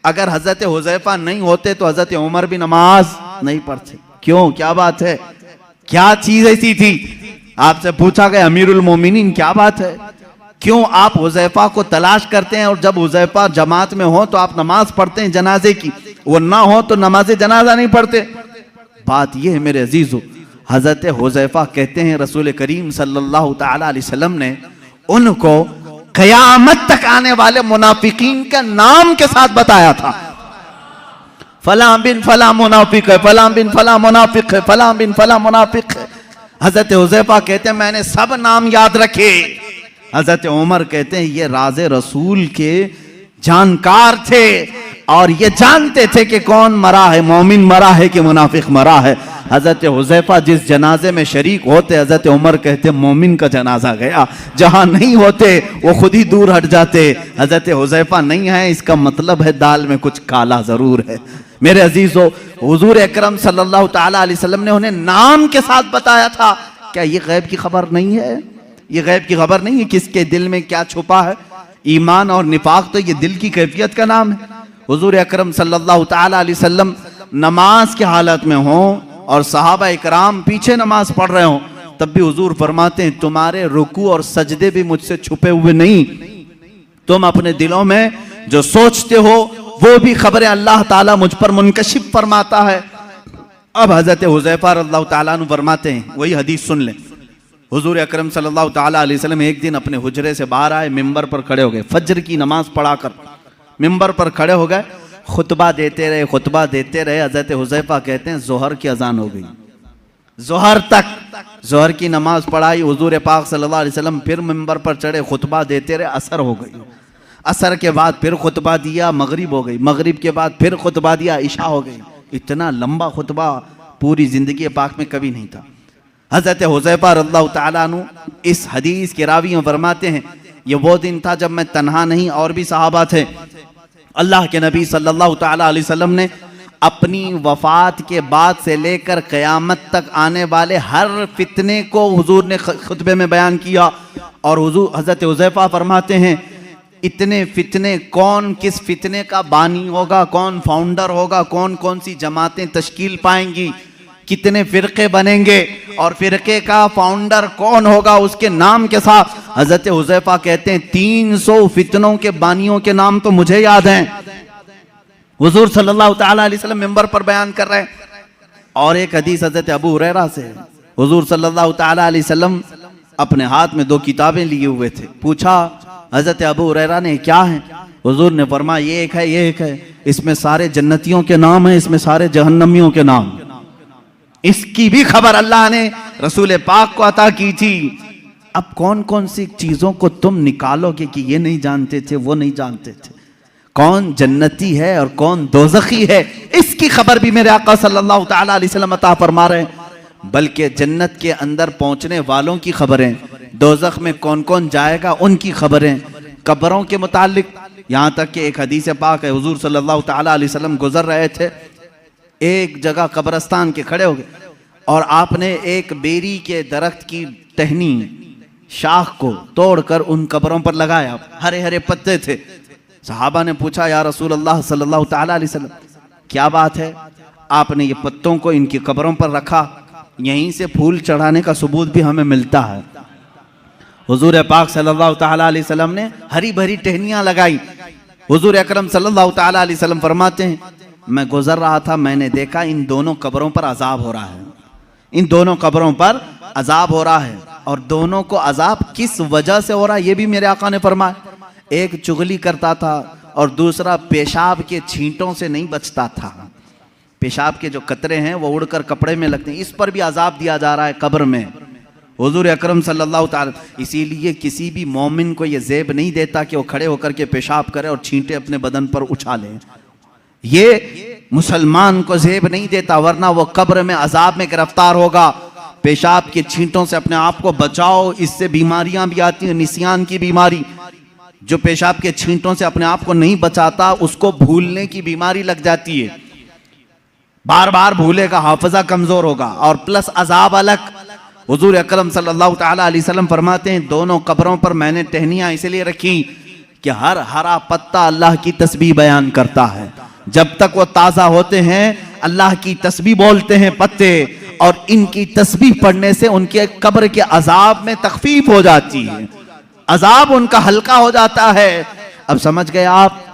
अगर हज़रत हुज़ैफ़ा नहीं होते तो हज़रत उमर भी नमाज नहीं पढ़ते। क्यों? क्या बात है? क्या चीज ऐसी थी? आपसे पूछा गया अमीरुल मोमिनीन क्या बात है, क्यों आप हुज़ैफ़ा को तलाश करते हैं और जब हुज़ैफ़ा जमात में हो तो आप नमाज पढ़ते हैं जनाजे की, वो ना हो तो नमाज जनाजा नहीं पढ़ते। बात यह है मेरे अजीजों, हज़रत हुज़ैफ़ा कहते हैं रसूल करीम सल्लल्लाहु तआला अलैहि वसल्लम ने उनको क़यामत तक आने वाले मुनाफिकीन का नाम के साथ बताया था। फला बिन फला मुनाफिक है, फला बिन फला मुनाफिक है, फला बिन फला मुनाफिक है। हज़रत हुज़ैफ़ा कहते हैं मैंने सब नाम याद रखे। हज़रत उमर कहते हैं ये राज़े रसूल के जानकार थे और ये जानते थे कि कौन मरा है, मोमिन मरा है कि मुनाफिक मरा है। हज़रत हुज़ैफ़ा जिस जनाजे में शरीक होते हज़रत उमर कहते मोमिन का जनाजा गया, जहाँ नहीं होते वो खुद ही दूर हट जाते। हज़रत हुज़ैफ़ा नहीं है इसका मतलब है दाल में कुछ काला ज़रूर है। मेरे अजीज़ों, हुज़ूर अकरम सल्लल्लाहु तआला अलैहि वसल्लम ने उन्हें नाम के साथ बताया था। क्या ये गैब की खबर नहीं है? ये गैब की खबर नहीं है किसके दिल में क्या छुपा है। ईमान और निफाक तो ये दिल की कैफियत का नाम है। हुज़ूर अकरम सल्लल्लाहु तआला अलैहि वसल्लम नमाज की हालत में हों और सहाबा इकराम पीछे नमाज पढ़ रहे हों, तब भी हुज़ूर फरमाते हैं तुम्हारे रुकू और सजदे भी मुझसे छुपे हुए नहीं, तुम अपने दिलों में जो सोचते हो वो भी खबरें अल्लाह ताला मुझ पर मुनकशिफ फरमाता है। अब हज़रत हुज़ैफ़ा रज़ियल्लाहु ताला अन्हु फरमाते हैं, वही हदीस सुन लें। हुज़ूर अकरम सल्लल्लाहु ताला अलैहि वसल्लम एक दिन अपने हुजरे से बाहर आए, मिंबर पर खड़े हो गए, फज्र की नमाज पढ़ाकर मिंबर पर खड़े हो गए, खुतबा देते रहे, खुतबा देते रहे। हज़रत हुज़ैफ़ा कहते हैं ज़ोहर की अजान हो गई, ज़ोहर तक ज़ोहर की नमाज पढ़ाई। हुज़ूर पाक सल्लल्लाहु अलैहि वसल्लम फिर मिंबर पर चढ़े, खुतबा देते रहे, असर हो गई। असर के बाद फिर खुतबा दिया, मगरिब हो गई। मगरिब के बाद फिर खुतबा दिया, इशा हो गई। इतना लंबा खुतबा पूरी ज़िंदगी पाक में कभी नहीं था। हज़रत हुज़ैफ़ा रज़ियल्लाहु ताला अन्हु इस हदीस के रावी फरमाते हैं ये वो दिन था जब मैं तन्हा नहीं और भी सहाबा थे। अल्लाह के नबी सल्लल्लाहु ताला अलैहि वसल्लम ने अपनी वफ़ात के बाद से लेकर क़यामत तक आने वाले हर फितने को हुजूर ने खुतबे में बयान किया। और हुजूर हज़रत हुज़ैफ़ा फरमाते हैं इतने फितने, कौन किस फितने का बानी होगा, कौन फाउंडर होगा, कौन कौन सी जमातें तश्कील पाएंगी, कितने फ़िरक़े बनेंगे और फ़िरक़े का फाउंडर कौन होगा, उसके नाम के साथ हज़रत हुज़ैफ़ा कहते हैं 300 फितनों के बानियों के नाम तो मुझे याद हैं। हुज़ूर सल्लल्लाहु ताला अलैहि वसल्लम मिंबर पर बयान कर रहे हैं। और एक हदीस हज़रत अबू हुरैरा से, हुज़ूर सल्लल्लाहु ताला अलैहि वसल्लम अपने हाथ में 2 किताबें लिए हुए थे। पूछा हज़रत अबू हुरैरा ने क्या है? हुज़ूर ने फरमाया ये एक है, ये एक है, इसमें सारे जन्नतियों के नाम हैं, इसमें सारे जहन्नमियों के नाम। इसकी भी खबर अल्लाह ने रसूल पाक को अता की थी। अब कौन कौन सी चीज़ों को तुम निकालोगे कि ये नहीं जानते थे, वो नहीं जानते थे, कौन जन्नती है और कौन दोज़खी है, इसकी खबर भी मेरे आका सल्लल्लाहु ताला अलैहि वसल्लम अता फरमा रहे हैं। बल्कि जन्नत के अंदर पहुंचने वालों की खबरें, दोज़ख में कौन कौन जाएगा उनकी खबरें, कब्रों के मुतालिक, यहाँ तक कि एक हदीस पाक है हुजूर सल्लल्लाहु ताला अलैहि वसल्लम गुजर रहे थे, एक जगह कब्रस्तान के खड़े हो गए और आपने एक बेरी के दरख्त की टहनी शाख को तोड़कर उन कब्रों पर लगाया। हरे हरे पत्ते थे। सहाबा ने पूछा या रसूल अल्लाह सल्लल्लाहु ताला अलैहि वसल्लम क्या बात है? आपने ये पत्तों को इनकी कब्रों पर रखा, यहीं से फूल चढ़ाने का सबूत भी हमें मिलता है। हुजूर पाक सल्लल्लाहु ताला अलैहि वसल्लम ने हरी भरी टहनियां लगाई। हुजूर अकरम सल्लल्लाहु ताला अलैहि वसल्लम फरमाते हैं, मैं गुजर रहा था, मैंने देखा इन दोनों कब्रों पर अजाब हो रहा है, इन दोनों कब्रों पर अजाब हो रहा है। और दोनों को अजाब किस वजह से हो रहा है ये भी मेरे आका ने फरमाया। एक चुगली करता था और दूसरा पेशाब के छींटों से नहीं बचता था। पेशाब के जो कतरे हैं वो उड़कर कपड़े में लगते हैं, इस पर भी अजाब दिया जा रहा है कब्र में। हुजूर अकरम सल्लल्लाहु ताला, इसीलिए किसी भी मोमिन को ये ज़ेब नहीं देता कि वो खड़े होकर के पेशाब करे और छींटे अपने बदन पर उछाले। ये मुसलमान को ज़ेब नहीं देता, वरना वो कब्र में अजाब में गिरफ्तार होगा। पेशाब के छींटों से अपने आप को बचाओ, इससे बीमारियां भी आती हैं, निसियान की बीमारी। जो पेशाब के छींटों से अपने आप को नहीं बचाता उसको भूलने की बीमारी लग जाती है, बार बार भूलेगा, हाफिजा कमजोर होगा, और प्लस अजाब अलग। हुजूर अकरम सल्लल्लाहु ताला अलैहि वसल्लम फरमाते हैं, दोनों कब्रों पर मैंने टहनियां इसलिए रखी कि हर हरा पत्ता अल्लाह की तस्बीह बयान करता है। जब तक वो ताज़ा होते हैं अल्लाह की तस्बीह बोलते हैं पत्ते, और इनकी तस्बीह पढ़ने से उनके कब्र के अजाब में तखफीफ हो जाती है, अजाब उनका हल्का हो जाता है। अब समझ गए आप,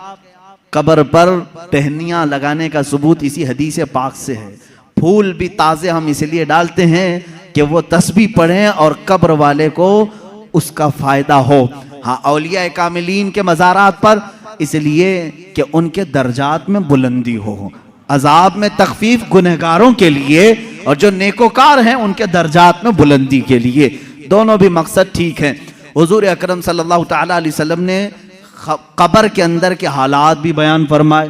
कब्र पर टहनियां लगाने का सबूत इसी हदीस पाक से है। फूल भी ताज़े हम इसलिए डालते हैं कि वो तस्बीह पढ़ें और कब्र वाले को उसका फ़ायदा हो। हाँ, औलिया कामिलीन के मज़ारात पर इसलिए कि उनके दर्जात में बुलंदी हो, अजाब में तखफीफ गुनहगारों के लिए, और जो नेकोकार हैं उनके दर्जात में बुलंदी के लिए। दोनों भी मकसद ठीक है। हुजूर अकरम सल्लल्लाहु ताला अलैहि वसल्लम ने कब्र के अंदर के हालात भी बयान फरमाए।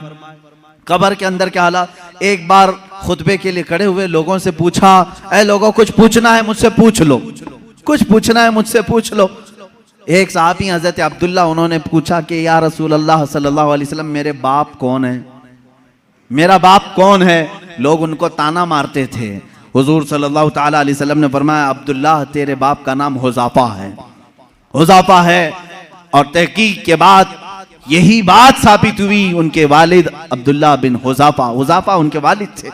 कब्र के अंदर के हालात, एक बार खुतबे के लिए खड़े हुए लोगों से पूछा, ऐ लोगों कुछ पूछना है मुझसे पूछ लो, कुछ पूछना है मुझसे पूछ लो। एक साहबी हजरत अब्दुल्ला, उन्होंने पूछा कि या रसूल अल्लाह सल्लल्लाहु अलैहि वसल्लम मेरे बाप कौन है, मेरा बाप कौन है। लोग उनको ताना मारते थे। हुजूर सल्लल्लाहु ताला अलैहि वसल्लम ने फरमाया, अब्दुल्ला तेरे बाप का नाम हुज़ाफा है, हुज़ाफा है। और तहकीक के बाद यही बात साबित हुई, उनके वालिद अब्दुल्ला बिन हुज़ाफा, हुज़ाफा उनके वालिद थे।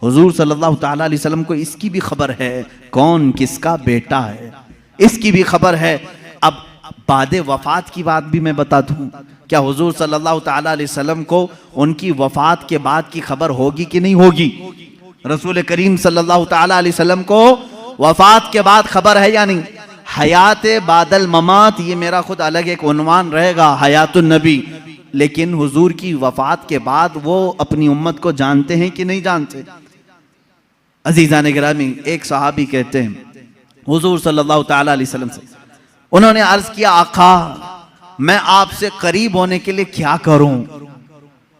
हुजूर सल्लल्लाहु ताला अलैहि वसल्लम को इसकी भी खबर है कौन किसका बेटा है, इसकी भी खबर है। अब बाद वफात की बात भी मैं बता दूं, क्या हुजूर सल्लल्लाहु ताला अलैहि वसल्लम को उनकी वफात के बाद की खबर होगी कि नहीं होगी? रसूल करीम सल्लल्लाहु ताला अलैहि वसल्लम को वफात के बाद खबर है या नहीं? हयात बादल ममात, ये मेरा खुद अलग एक उन्वान रहेगा, हयातुन नबी। लेकिन हुजूर की वफात के बाद वो अपनी उम्मत को जानते हैं कि नहीं जानते? अजीज़ान गिरामी, एक सहाबी कहते हैं हुजूर सल्लल्लाहु ताला अलैहि वसल्लम से, उन्होंने अर्ज किया, आका मैं आपसे करीब होने के लिए क्या करूं?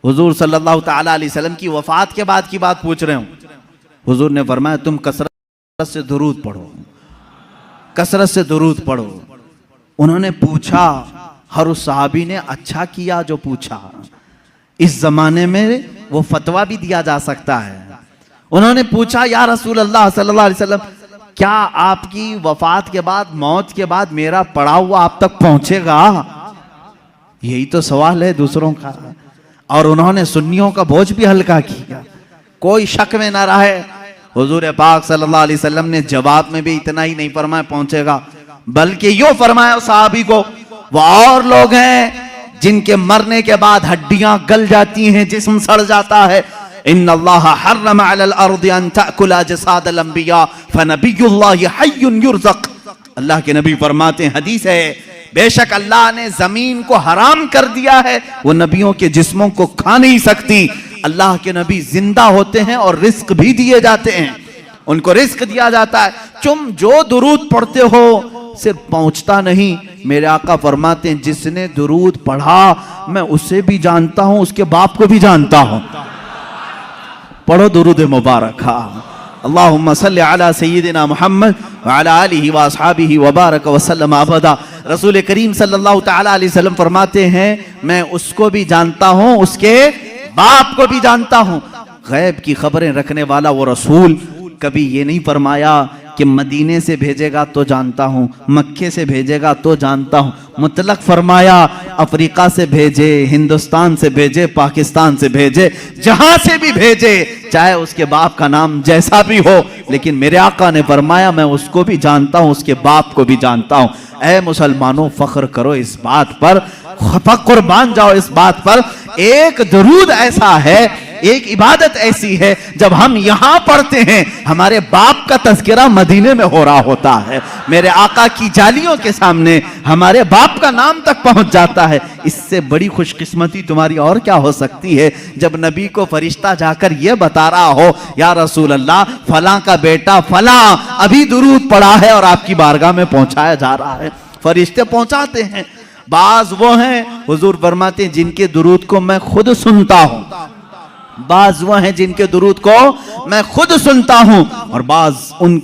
हुजूर सल्लल्लाहु ताला अलैहि वसल्लम की वफात के बाद की बात पूछ रहे हूं। हुजूर ने फरमाया, तुम कसरत से दुरूद पढ़ो, कसरत से दुरूद पढ़ो। उन्होंने पूछा, हर उस सहाबी ने अच्छा किया जो पूछा। इस जमाने में वो फतवा भी दिया जा सकता है। उन्होंने पूछा, या रसूल अल्लाह सल्लल्लाहु अलैहि वसल्लम, क्या आपकी वफात के बाद, मौत के बाद मेरा पड़ा हुआ आप तक पहुंचेगा? यही तो सवाल है दूसरों का। और उन्होंने सुन्नियों का बोझ भी हल्का किया, कोई शक में ना रहे। हुजूर पाक सल्लल्लाहु अलैहि वसल्लम ने जवाब में भी इतना ही नहीं फरमाया पहुंचेगा, बल्कि यूं फरमाया सहाबी को, वो और लोग हैं जिनके मरने के बाद हड्डियां गल जाती हैं, जिस्म सड़ जाता है। इन्नल्लाह हर्रम अलल अर्दि अन तअकुला जसादल अंबिया फनबियुल्लाहि हय्युन युरज़क़। अल्लाह के नबी फरमाते हैं, हदीस है, बेशक अल्लाह ने जमीन को हराम कर दिया है, वो नबियों के जिस्मों को खा नहीं सकती। अल्लाह के नबी जिंदा होते हैं और रिस्क भी दिए जाते हैं, उनको रिस्क दिया जाता है। तुम जो दुरूद पढ़ते हो सिर्फ पहुंचता नहीं, मेरे आका फरमाते हैं, जिसने दुरूद पढ़ा मैं उसे भी जानता हूं, उसके बाप को भी जानता हूं। पढ़ो दुरूद मुबारक। अल्लाहुम्मा सल्लि अला सय्यिदिना मुहम्मद व अला आलिहि व अस्हाबिहि व बारक व सल्लम अबदा। रसूल करीम सल्लल्लाहु ताला अलैहि वसल्लम फरमाते हैं, मैं उसको भी जानता हूं, उसके बाप को भी जानता हूं। गैब की खबरें रखने वाला वो रसूल कभी ये नहीं फरमाया कि मदीने से भेजेगा तो जानता हूँ, मक्के से भेजेगा तो जानता हूँ, मुतलक फरमाया अफ्रीका से भेजे, हिंदुस्तान से भेजे, पाकिस्तान से भेजे, जहां से भी भेजे, चाहे उसके बाप का नाम जैसा भी हो, लेकिन मेरे आका ने फरमाया मैं उसको भी जानता हूँ, उसके बाप को भी जानता हूँ। ऐ मुसलमानों, फख्र करो इस बात पर, कुर्बान जाओ इस बात पर। एक दरूद ऐसा है, एक इबादत ऐसी है, जब हम यहां पढ़ते हैं हमारे बाप का तज़किरा मदीने में हो रहा होता है। मेरे आका की जालियों के सामने हमारे बाप का नाम तक पहुंच जाता है। इससे बड़ी खुशकिस्मती तुम्हारी और क्या हो सकती है, जब नबी को फरिश्ता जाकर यह बता रहा हो, या रसूल अल्लाह, फलां का बेटा फलां अभी दुरूद पढ़ा है और आपकी बारगाह में पहुंचाया जा रहा है। फरिश्ते पहुंचाते हैं। बाज वो हैं, हुजूर फरमाते हैं, जिनके दुरूद को मैं खुद सुनता हूं। बाज वो हैं जिनके दुरूद को मैं खुद सुनता हूं, और बाज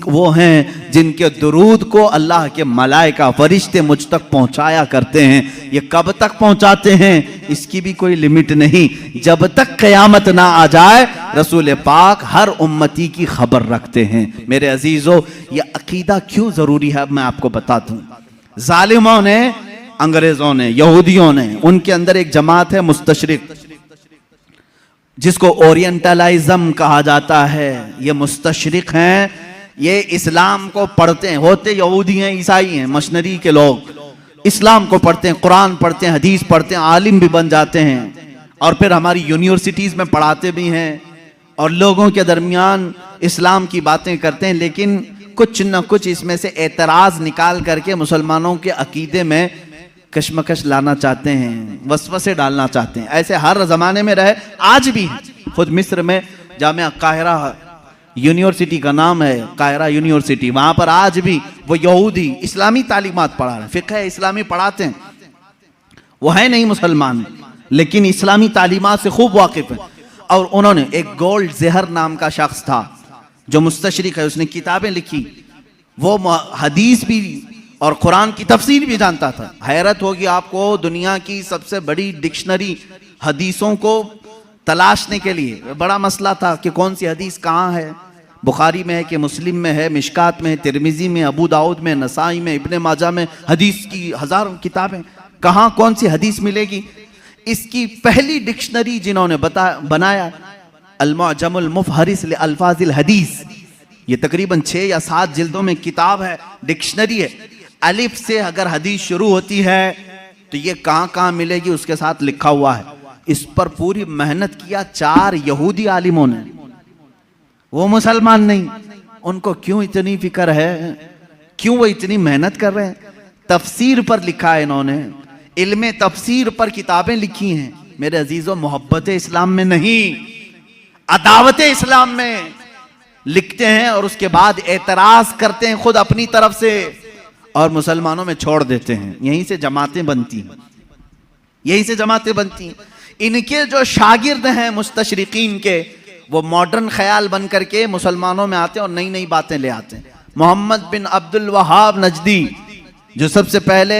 वो हैं जिनके दुरूद को अल्लाह के मलाइका फरिश्ते मुझ तक पहुंचाया करते हैं। ये कब तक पहुंचाते हैं इसकी भी कोई लिमिट नहीं, जब तक क़यामत ना आ जाए रसूल पाक हर उम्मती की खबर रखते हैं। मेरे अजीजों, ये अकीदा क्यों जरूरी है अब मैं आपको बता दूं। जालिमों ने, अंग्रेजों ने, यहूदियों ने, उनके अंदर एक जमात है मुस्तशरिक, जिसको ओरिएंटलाइज्म कहा जाता है। ये मुस्तशरिक हैं, ये इस्लाम को पढ़ते हैं, होते यहूदी हैं, ईसाई हैं, मशनरी के लोग इस्लाम को पढ़ते हैं, कुरान पढ़ते हैं, हदीस पढ़ते हैं, आलिम भी बन जाते हैं, और फिर हमारी यूनिवर्सिटीज़ में पढ़ाते भी हैं, और लोगों के दरमियान इस्लाम की बातें करते हैं, लेकिन कुछ न कुछ इसमें से एतराज़ निकाल करके मुसलमानों के अकीदे में कशमकश लाना चाहते हैं, वसवसे डालना चाहते हैं। ऐसे हर ज़माने में रहे, आज भी। खुद मिस्र में जामिया काहिरा यूनिवर्सिटी का नाम है, काहिरा यूनिवर्सिटी, वहाँ पर आज भी वो यहूदी इस्लामी तालीमात पढ़ा रहे हैं, फ़िक़्ह इस्लामी पढ़ाते हैं। वो है नहीं मुसलमान, लेकिन इस्लामी तालीमात से खूब वाकिफ़ है। और उन्होंने, एक गोल्ड ज़हर नाम का शख्स था जो मुस्तशरिक है, उसने किताबें लिखी, वो हदीस भी और कुरान की तफसीर भी जानता था। हैरत होगी आपको, दुनिया की सबसे बड़ी डिक्शनरी हदीसों को तलाशने के लिए बड़ा मसला था कि कौन सी हदीस कहाँ है, बुखारी में है कि मुस्लिम में है, मिशकात में है, तिरमिजी में, अबू दाऊद में, नसाई में, इब्ने माजा में, हदीस की हज़ारों किताबें, कहाँ कौन सी हदीस मिलेगी। इसकी पहली डिक्शनरी जिन्होंने बनाया, अल-मुअजमुल मुफहरिस li अल्फाज़िल हदीस, ये तकरीबन 6 या 7 जिल्दों में किताब है, डिक्शनरी है। अलिफ से अगर हदीस शुरू होती है तो ये कहाँ कहाँ मिलेगी उसके साथ लिखा हुआ है। इस पर पूरी मेहनत किया 4 यहूदी आलिमों ने, वो मुसलमान नहीं। उनको क्यों इतनी फिक्र है, क्यों वो इतनी मेहनत कर रहे हैं? तफसीर पर लिखा है इन्होंने, इल्मे तफसीर पर किताबें लिखी हैं। मेरे अजीजों, मोहब्बत इस्लाम में नहीं, अदावत इस्लाम में लिखते हैं, और उसके बाद एतराज करते हैं खुद अपनी तरफ से, और मुसलमानों में छोड़ देते हैं। यहीं से जमातें बनती हैं, यहीं से जमातें बनती हैं। इनके जो शागिर्द हैं मुस्तशरिकीन के, वो मॉडर्न ख्याल बन करके मुसलमानों में आते हैं और नई नई बातें ले आते हैं। मोहम्मद बिन अब्दुल वहाब नजदी, जो सबसे पहले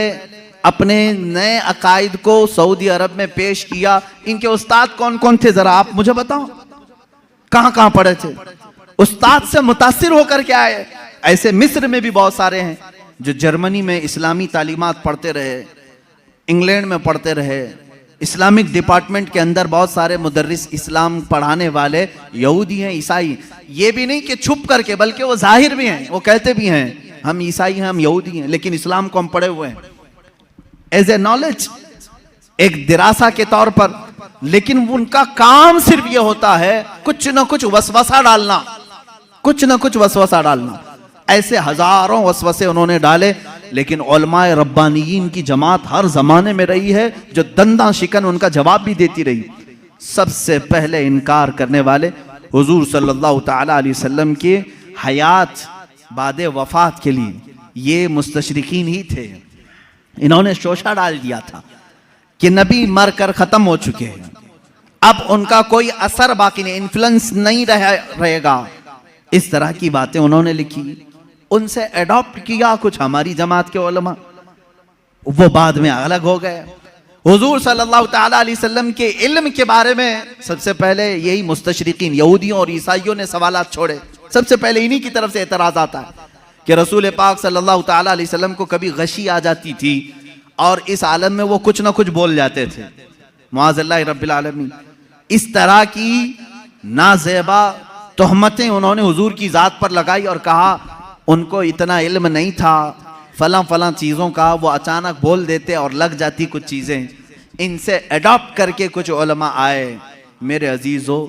अपने नए अकायद को सऊदी अरब में पेश किया, इनके उस्ताद कौन कौन थे जरा आप मुझे बताओ, कहां कहां पढ़े थे, उस्ताद से मुतासिर होकर के आए। ऐसे मिस्र में भी बहुत सारे हैं जो जर्मनी में इस्लामी तालीमात पढ़ते रहे, इंग्लैंड में पढ़ते रहे, इस्लामिक डिपार्टमेंट के अंदर बहुत सारे मुदर्रिस इस्लाम पढ़ाने वाले यहूदी हैं, ईसाई। ये भी नहीं कि छुप करके, बल्कि वो जाहिर भी हैं, वो कहते भी हैं हम ईसाई हैं, हम यहूदी हैं, लेकिन इस्लाम को हम पढ़े हुए हैं एज ए नॉलेज, एक दिरासा के तौर पर। लेकिन उनका काम सिर्फ ये होता है कुछ ना कुछ वसवसा डालना, कुछ ना कुछ वसवसा डालना। ऐसे हजारों वसवसे उन्होंने डाले, लेकिन उलमाए रब्बानियीन की जमात हर जमाने में रही है जो दंदा शिकन उनका जवाब भी देती रही। सबसे पहले इनकार करने वाले हुजूर सल्लल्लाहु ताला अलैहि वसल्लम के हयात बादे वफात के लिए ये मुस्तशरिकीन ही थे। इन्होंने शोशा डाल दिया था कि नबी मर कर खत्म हो चुके हैं, अब उनका कोई असर बाकी नहीं, इन्फ्लुएंस नहीं रहेगा। इस तरह की बातें उन्होंने लिखी, उनसे एडॉप्ट किया कुछ हमारी जमात के उलमा, वो बाद में अलग हो गए। हुजूर सल्लल्लाहु ताला अलैहि वसल्लम के इल्म के बारे में सबसे पहले यही मुस्तशरिकीन यहूदियों और ईसाइयों ने सवालात छोड़े, सबसे पहले इन्हीं की तरफ से एतराज आता है। कि रसूल पाक सल्लल्लाहु ताला अलैहि वसल्लम को कभी गशी आ जाती थी और इस आलम में वो कुछ ना कुछ बोल जाते थे, मुआज़ल्लाह रब्बिल आलमीन। इस तरह की नाज़ेबा तोहमतें उन्होंने हुजूर की ज़ात पर लगाई और कहा उनको इतना इल्म नहीं था फलां फलां चीज़ों का, वो अचानक बोल देते और लग जाती कुछ चीज़ें। इनसे अडॉप्ट करके कुछ उलमा आए। मेरे अजीज़ों,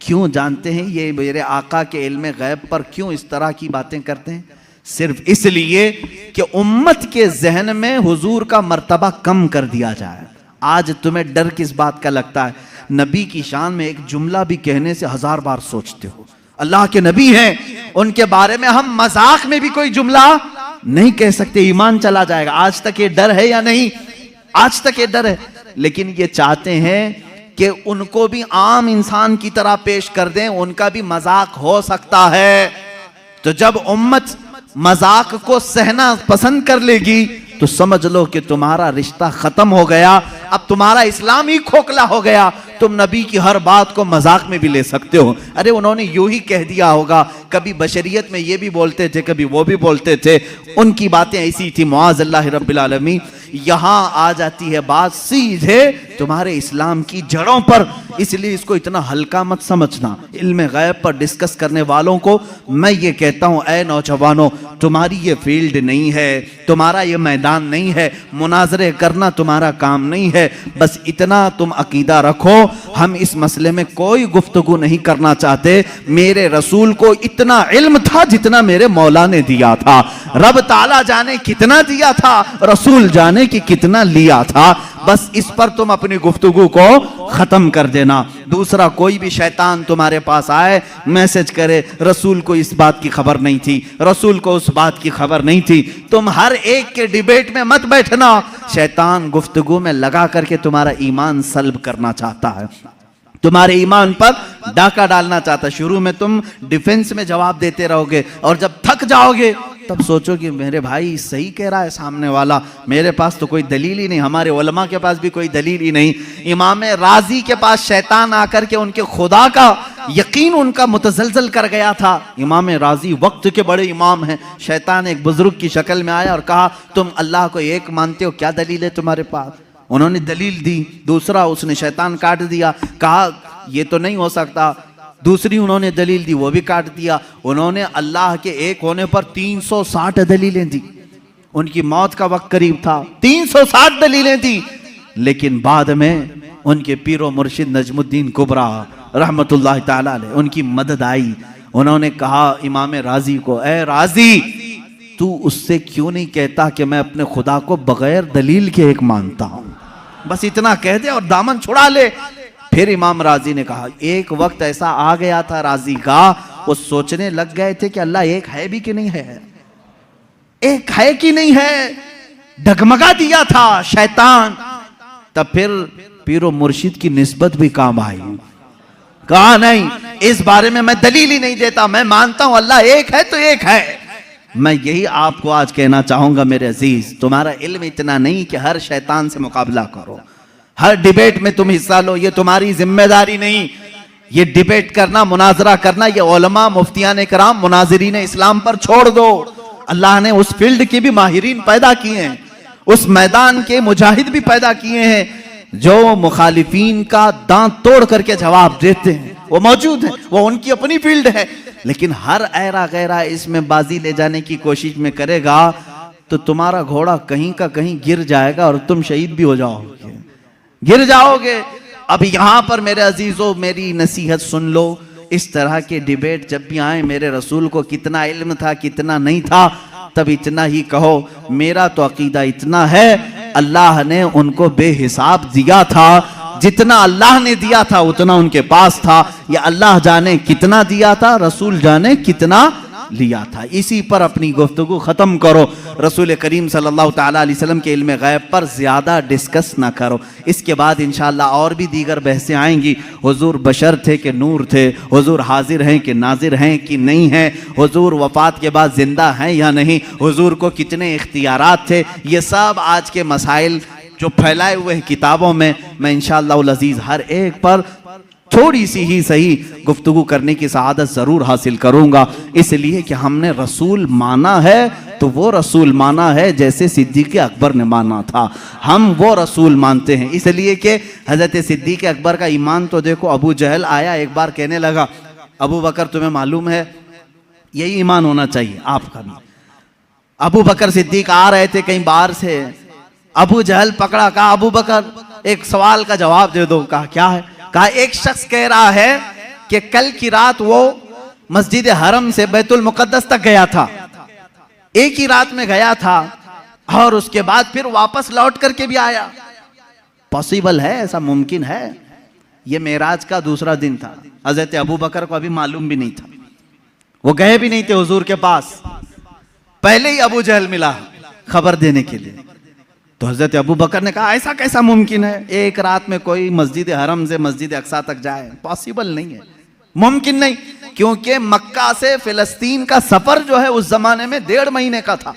क्यों जानते हैं ये मेरे आका के इल्म गैब पर क्यों इस तरह की बातें करते हैं? सिर्फ इसलिए कि उम्मत के जहन में हुजूर का मर्तबा कम कर दिया जाए। आज तुम्हें डर किस बात का लगता है? नबी की शान में एक जुमला भी कहने से 1000 बार सोचते हो। अल्लाह के नबी हैं, उनके बारे में हम मजाक में भी कोई जुमला नहीं कह सकते, ईमान चला जाएगा। आज तक ये डर है या नहीं? आज तक ये डर है। लेकिन ये चाहते हैं कि उनको भी आम इंसान की तरह पेश कर दें, उनका भी मजाक हो सकता है। तो जब उम्मत मजाक को सहना पसंद कर लेगी तो समझ लो कि तुम्हारा रिश्ता खत्म हो गया, अब तुम्हारा इस्लाम ही खोखला हो गया। तुम नबी की हर बात को मजाक में भी ले सकते हो। अरे उन्होंने यूं ही कह दिया होगा, कभी बशरियत में ये भी बोलते थे, कभी वो भी बोलते थे, उनकी बातें ऐसी थी, मुआज़ल्लाह रब्बिल आलमीन। यहां आ जाती है बात सीधे तुम्हारे इस्लाम की जड़ों पर। इसलिए इसको इतना हल्का मत समझना। इल्म गैब पर डिस्कस करने वालों को मैं ये कहता हूं, ऐ नौजवानों, तुम्हारी ये फील्ड नहीं है, तुम्हारा ये मैदान नहीं है, मुनाजरे करना तुम्हारा काम नहीं है। बस इतना तुम अकीदा रखो, हम इस मसले में कोई गुफ्तगू नहीं करना चाहते। मेरे रसूल को इतना इल्म था जितना मेरे मौला ने दिया था। रब ताला जाने कितना दिया था, रसूल जाने कि कितना लिया था। बस इस पर तुम अपनी गुफ्तगू को खत्म कर देना। दूसरा, कोई भी शैतान तुम्हारे पास आए, मैसेज करे, रसूल को इस बात की खबर नहीं थी, रसूल को उस बात की खबर नहीं थी, तुम हर एक के डिबेट में मत बैठना। शैतान गुफ्तगू में लगा करके तुम्हारा ईमान सल्ब करना चाहता है, तुम्हारे ईमान पर डाका डालना चाहता है। शुरू में तुम डिफेंस में जवाब देते रहोगे और जब थक जाओगे तब सोचो कि मेरे भाई सही कह रहा है सामने वाला, मेरे पास तो कोई दलील ही नहीं, हमारे उलमा के पास भी कोई दलील ही नहीं। इमाम राजी के पास शैतान आकर के उनके खुदा का यकीन उनका मुतजलजल कर गया था। इमाम राजी वक्त के बड़े इमाम हैं। शैतान एक बुजुर्ग की शक्ल में आया और कहा, तुम अल्लाह को एक मानते हो, क्या दलील है तुम्हारे पास? उन्होंने दलील दी। दूसरा, उसने शैतान काट दिया, कहा ये तो नहीं हो सकता। दूसरी उन्होंने दलील दी, वो भी काट दिया। उन्होंने अल्लाह के एक होने पर 360 दलीलें दी। उनकी मौत का वक्त करीब था, 360 दलीलें दी। लेकिन बाद में उनके पीरो मुर्शिद नजमुद्दीन कुबरा रहमतुल्लाह ताला अलैह, उनकी मदद आई। उन्होंने कहा इमाम राजी को, ए राजी, तू उससे क्यों नहीं कहता कि मैं अपने खुदा को बगैर दलील के एक मानता हूं? बस इतना कह दे और दामन छुड़ा ले। फिर इमाम राजी ने कहा, एक वक्त ऐसा आ गया था राजी का, वो सोचने लग गए थे कि अल्लाह एक है भी कि नहीं है, एक है कि नहीं है, डगमगा दिया था शैतान। तब फिर पीरो मुर्शिद की निस्बत भी काम आई। कहा नहीं, इस बारे में मैं दलील ही नहीं देता, मैं मानता हूं अल्लाह एक है तो एक है। मैं यही आपको आज कहना चाहूंगा मेरे अजीज, तुम्हारा इल्म इतना नहीं कि हर शैतान से मुकाबला करो, हर डिबेट में तुम हिस्सा लो, ये तुम्हारी जिम्मेदारी नहीं। ये डिबेट करना, मुनाजरा करना, ये उलमा मुफ्तियान कराम मुनाजिरीन इस्लाम पर छोड़ दो। अल्लाह ने उस फील्ड के भी माहिरीन पैदा किए हैं, उस मैदान के मुजाहिद भी पैदा किए हैं जो मुखालिफीन का दांत तोड़ करके जवाब देते हैं। वो मौजूद है, वो उनकी अपनी फील्ड है। लेकिन हर ऐरा गैरा इसमें बाजी ले जाने की कोशिश में करेगा तो तुम्हारा घोड़ा कहीं का कहीं गिर जाएगा और तुम शहीद भी हो जाओगे, गिर जाओगे। अब यहां पर मेरे अजीजों, मेरी नसीहत सुन लो। इस तरह के डिबेट जब भी आए, मेरे रसूल को कितना इल्म था कितना नहीं था, तब इतना ही कहो, मेरा तो अकीदा इतना है, अल्लाह ने उनको बेहिसाब दिया था, जितना अल्लाह ने दिया था उतना उनके पास था। या अल्लाह जाने कितना दिया था, रसूल जाने कितना लिया था। इसी पर अपनी गुफ्तगू खत्म करो। रसूल करीम सल्लल्लाहु ताला अलैहि वसल्लम के इल्म गैब पर ज्यादा डिस्कस ना करो। इसके बाद इंशाअल्लाह और भी दीगर बहसें आएंगी। हुजूर बशर थे कि नूर थे, हुजूर हाजिर हैं कि नाजिर हैं कि नहीं हैं, हुजूर वफात के बाद जिंदा हैं या नहीं, हुजूर को कितने इख्तियारात थे, ये सब आज के मसाइल जो फैलाए हुए हैं किताबों में, मैं इंशाअल्लाह अज़ीज़ हर एक पर थोड़ी सी ही सही गुफ्तगू करने की सआदत जरूर हासिल करूंगा, इसलिए कि हमने रसूल माना है तो वो रसूल माना है जैसे सिद्दीक़ अकबर ने माना था। हम वो रसूल मानते हैं, इसलिए कि हज़रत सिद्दीक़ अकबर का ईमान तो देखो। अबू जहल आया एक बार, कहने लगा अबू बकर तुम्हें मालूम है यही ईमान होना चाहिए आपका भी। अबू बकर सिद्दीक आ रहे थे कहीं बाहर से, अबू जहल पकड़ा, कहा अबू बकर एक सवाल का जवाब दे दो। कहा क्या है? कहा एक शख्स कह रहा है कि कल की रात वो मस्जिद हरम से बैतुल मुकद्दस तक गया था, एक ही रात में गया था और उसके बाद फिर वापस लौट करके भी आया। पॉसिबल है? ऐसा मुमकिन है? ये मेराज का दूसरा दिन था, हजरत अबू बकर को अभी मालूम भी नहीं था, वो गए भी नहीं थे हुजूर के पास। पहले ही अबू जहल मिला खबर देने के लिए, तो हजरत अबू बकर ने कहा ऐसा कैसा मुमकिन है एक रात में कोई मस्जिद हरम से मस्जिद अक्सा तक जाए? पॉसिबल नहीं है, मुमकिन नहीं, क्योंकि मक्का से फिलिस्तीन का सफर जो है उस जमाने में 1.5 महीने का था,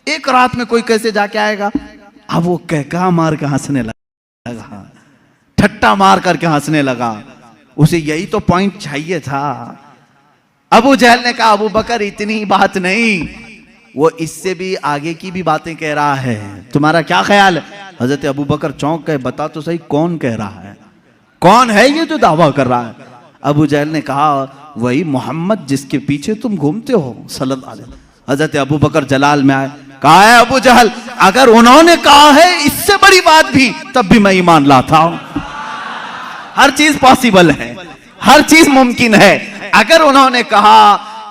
एक रात में कोई कैसे जाके आएगा? अब वो कहका मार के हंसने लगा, ठट्टा मार करके हंसने लगा, उसे यही तो पॉइंट चाहिए था। अबू जहल ने कहा अबू बकर इतनी बात नहीं, वो इससे भी आगे की भी बातें कह रहा है, तुम्हारा क्या ख्याल है? हजरत अबू बकर चौंक गए, बता तो सही कौन कह रहा है, कौन है ये जो दावा कर रहा है? अबू जहल ने कहा वही मोहम्मद जिसके पीछे तुम घूमते हो सल्लल्लाहु अलैहि वसल्लम। हजरत अबू बकर जलाल में आए, कहा है अबू जहल अगर उन्होंने कहा है इससे बड़ी बात भी तब भी मैं ईमान लाता हूं। हर चीज पॉसिबल है, हर चीज मुमकिन है। अगर उन्होंने कहा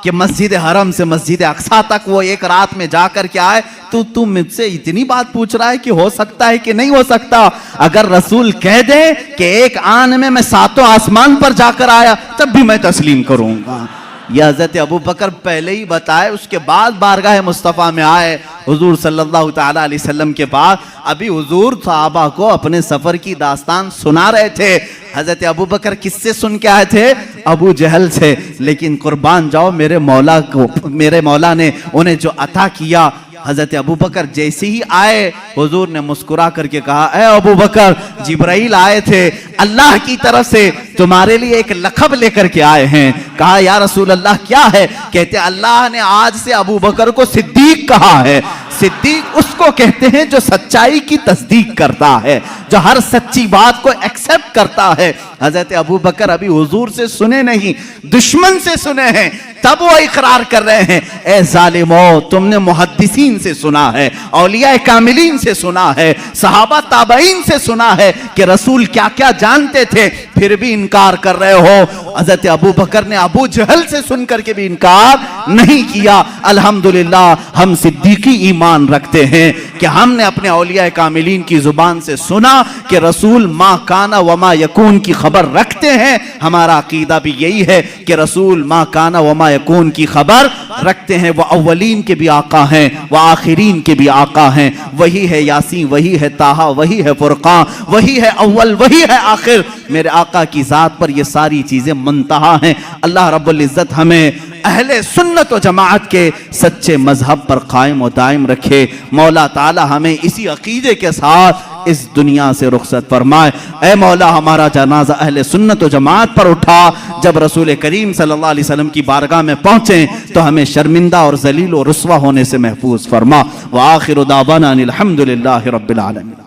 कि मस्जिद हरम से मस्जिद अक्सा तक वो एक रात में जाकर के आए, तो तू मुझसे इतनी बात पूछ रहा है कि हो सकता है कि नहीं हो सकता? अगर रसूल कह दे कि एक आन में मैं 7 आसमान पर जाकर आया, तब भी मैं तस्लीम करूंगा। यह हजरत अबू बकर पहले ही बताए, उसके बाद बारगाह मुस्तफ़ा में आए हुजूर सल्लल्लाहु ताला अलैहि वसल्लम के बाद। अभी हुजूर सहाबा को अपने सफर की दास्तान सुना रहे थे। हजरत अबू बकर किससे सुन के आए थे? अबू जहल से। लेकिन कुर्बान जाओ मेरे मौला को, मेरे मौला ने उन्हें जो अता किया। हजरत अबू बकर जैसे ही आए हुजूर ने मुस्कुरा करके कहा ए अबू बकर, जिब्राइल आए थे अल्लाह की तरफ से, तुम्हारे लिए एक लक़ब लेकर के आए हैं। कहा या रसूल अल्लाह क्या है? कहते अल्लाह ने आज से अबू बकर को सिद्दीक कहा है। सिद्दीक उसको कहते हैं जो सच्चाई की तस्दीक करता है, जो हर सच्ची बात को एक्सेप्ट करता है। हजरत अबू बकर अभी हुजूर से सुने नहीं, दुश्मन से सुने हैं, तब वो इकरार कर रहे हैं ए जालिमो, तुमने मुहद्दिसीन से सुना है, औलिया कामिलीन से सुना है, सहाबा ताबईन से सुना है कि रसूल क्या क्या जानते थे, फिर भी इनकार कर रहे हो। हजरत अबू बकर ने अबू जहल से सुन करके भी इनकार नहीं किया। अल्हम्दुलिल्लाह हम सिद्दीकी ईमान रखते हैं कि हमने अपने औलिया कामिलीन की जुबान से सुना कि रसूल मा काना व मा यकून की खबर रखते हैं। हमारा अकीदा भी यही है कि रसूल मा काना व मा यकून की खबर रखते हैं। वह अव्वलीन के भी आका हैं, वह आखिरीन के भी आका हैं। वही है यासीन, वही है ताहा, वही है फुरकान, वही है अव्वल, वही है आखिर। मेरे आका की जात पर ये सारी चीजें मुंतहा हैं। अल्लाह रब्बुल इज्जत हमें अहले सुन्नत व जमाअत के सच्चे मजहब पर कायम व दायम रखे। मौला ताला हमें इसी अकीदे के साथ इस दुनिया से रुखसत फरमाए। ऐ मौला हमारा जनाजा अहले सुन्नत व जमाअत पर उठा। जब रसूल करीम सल्लल्लाहु अलैहि वसल्लम की बारगाह में पहुंचे तो हमें शर्मिंदा और जलील और रुस्वा होने से महफूज फरमा। व आखिरु दावाना अनिल हम्दुलिल्लाहि रब्बिल आलमीन।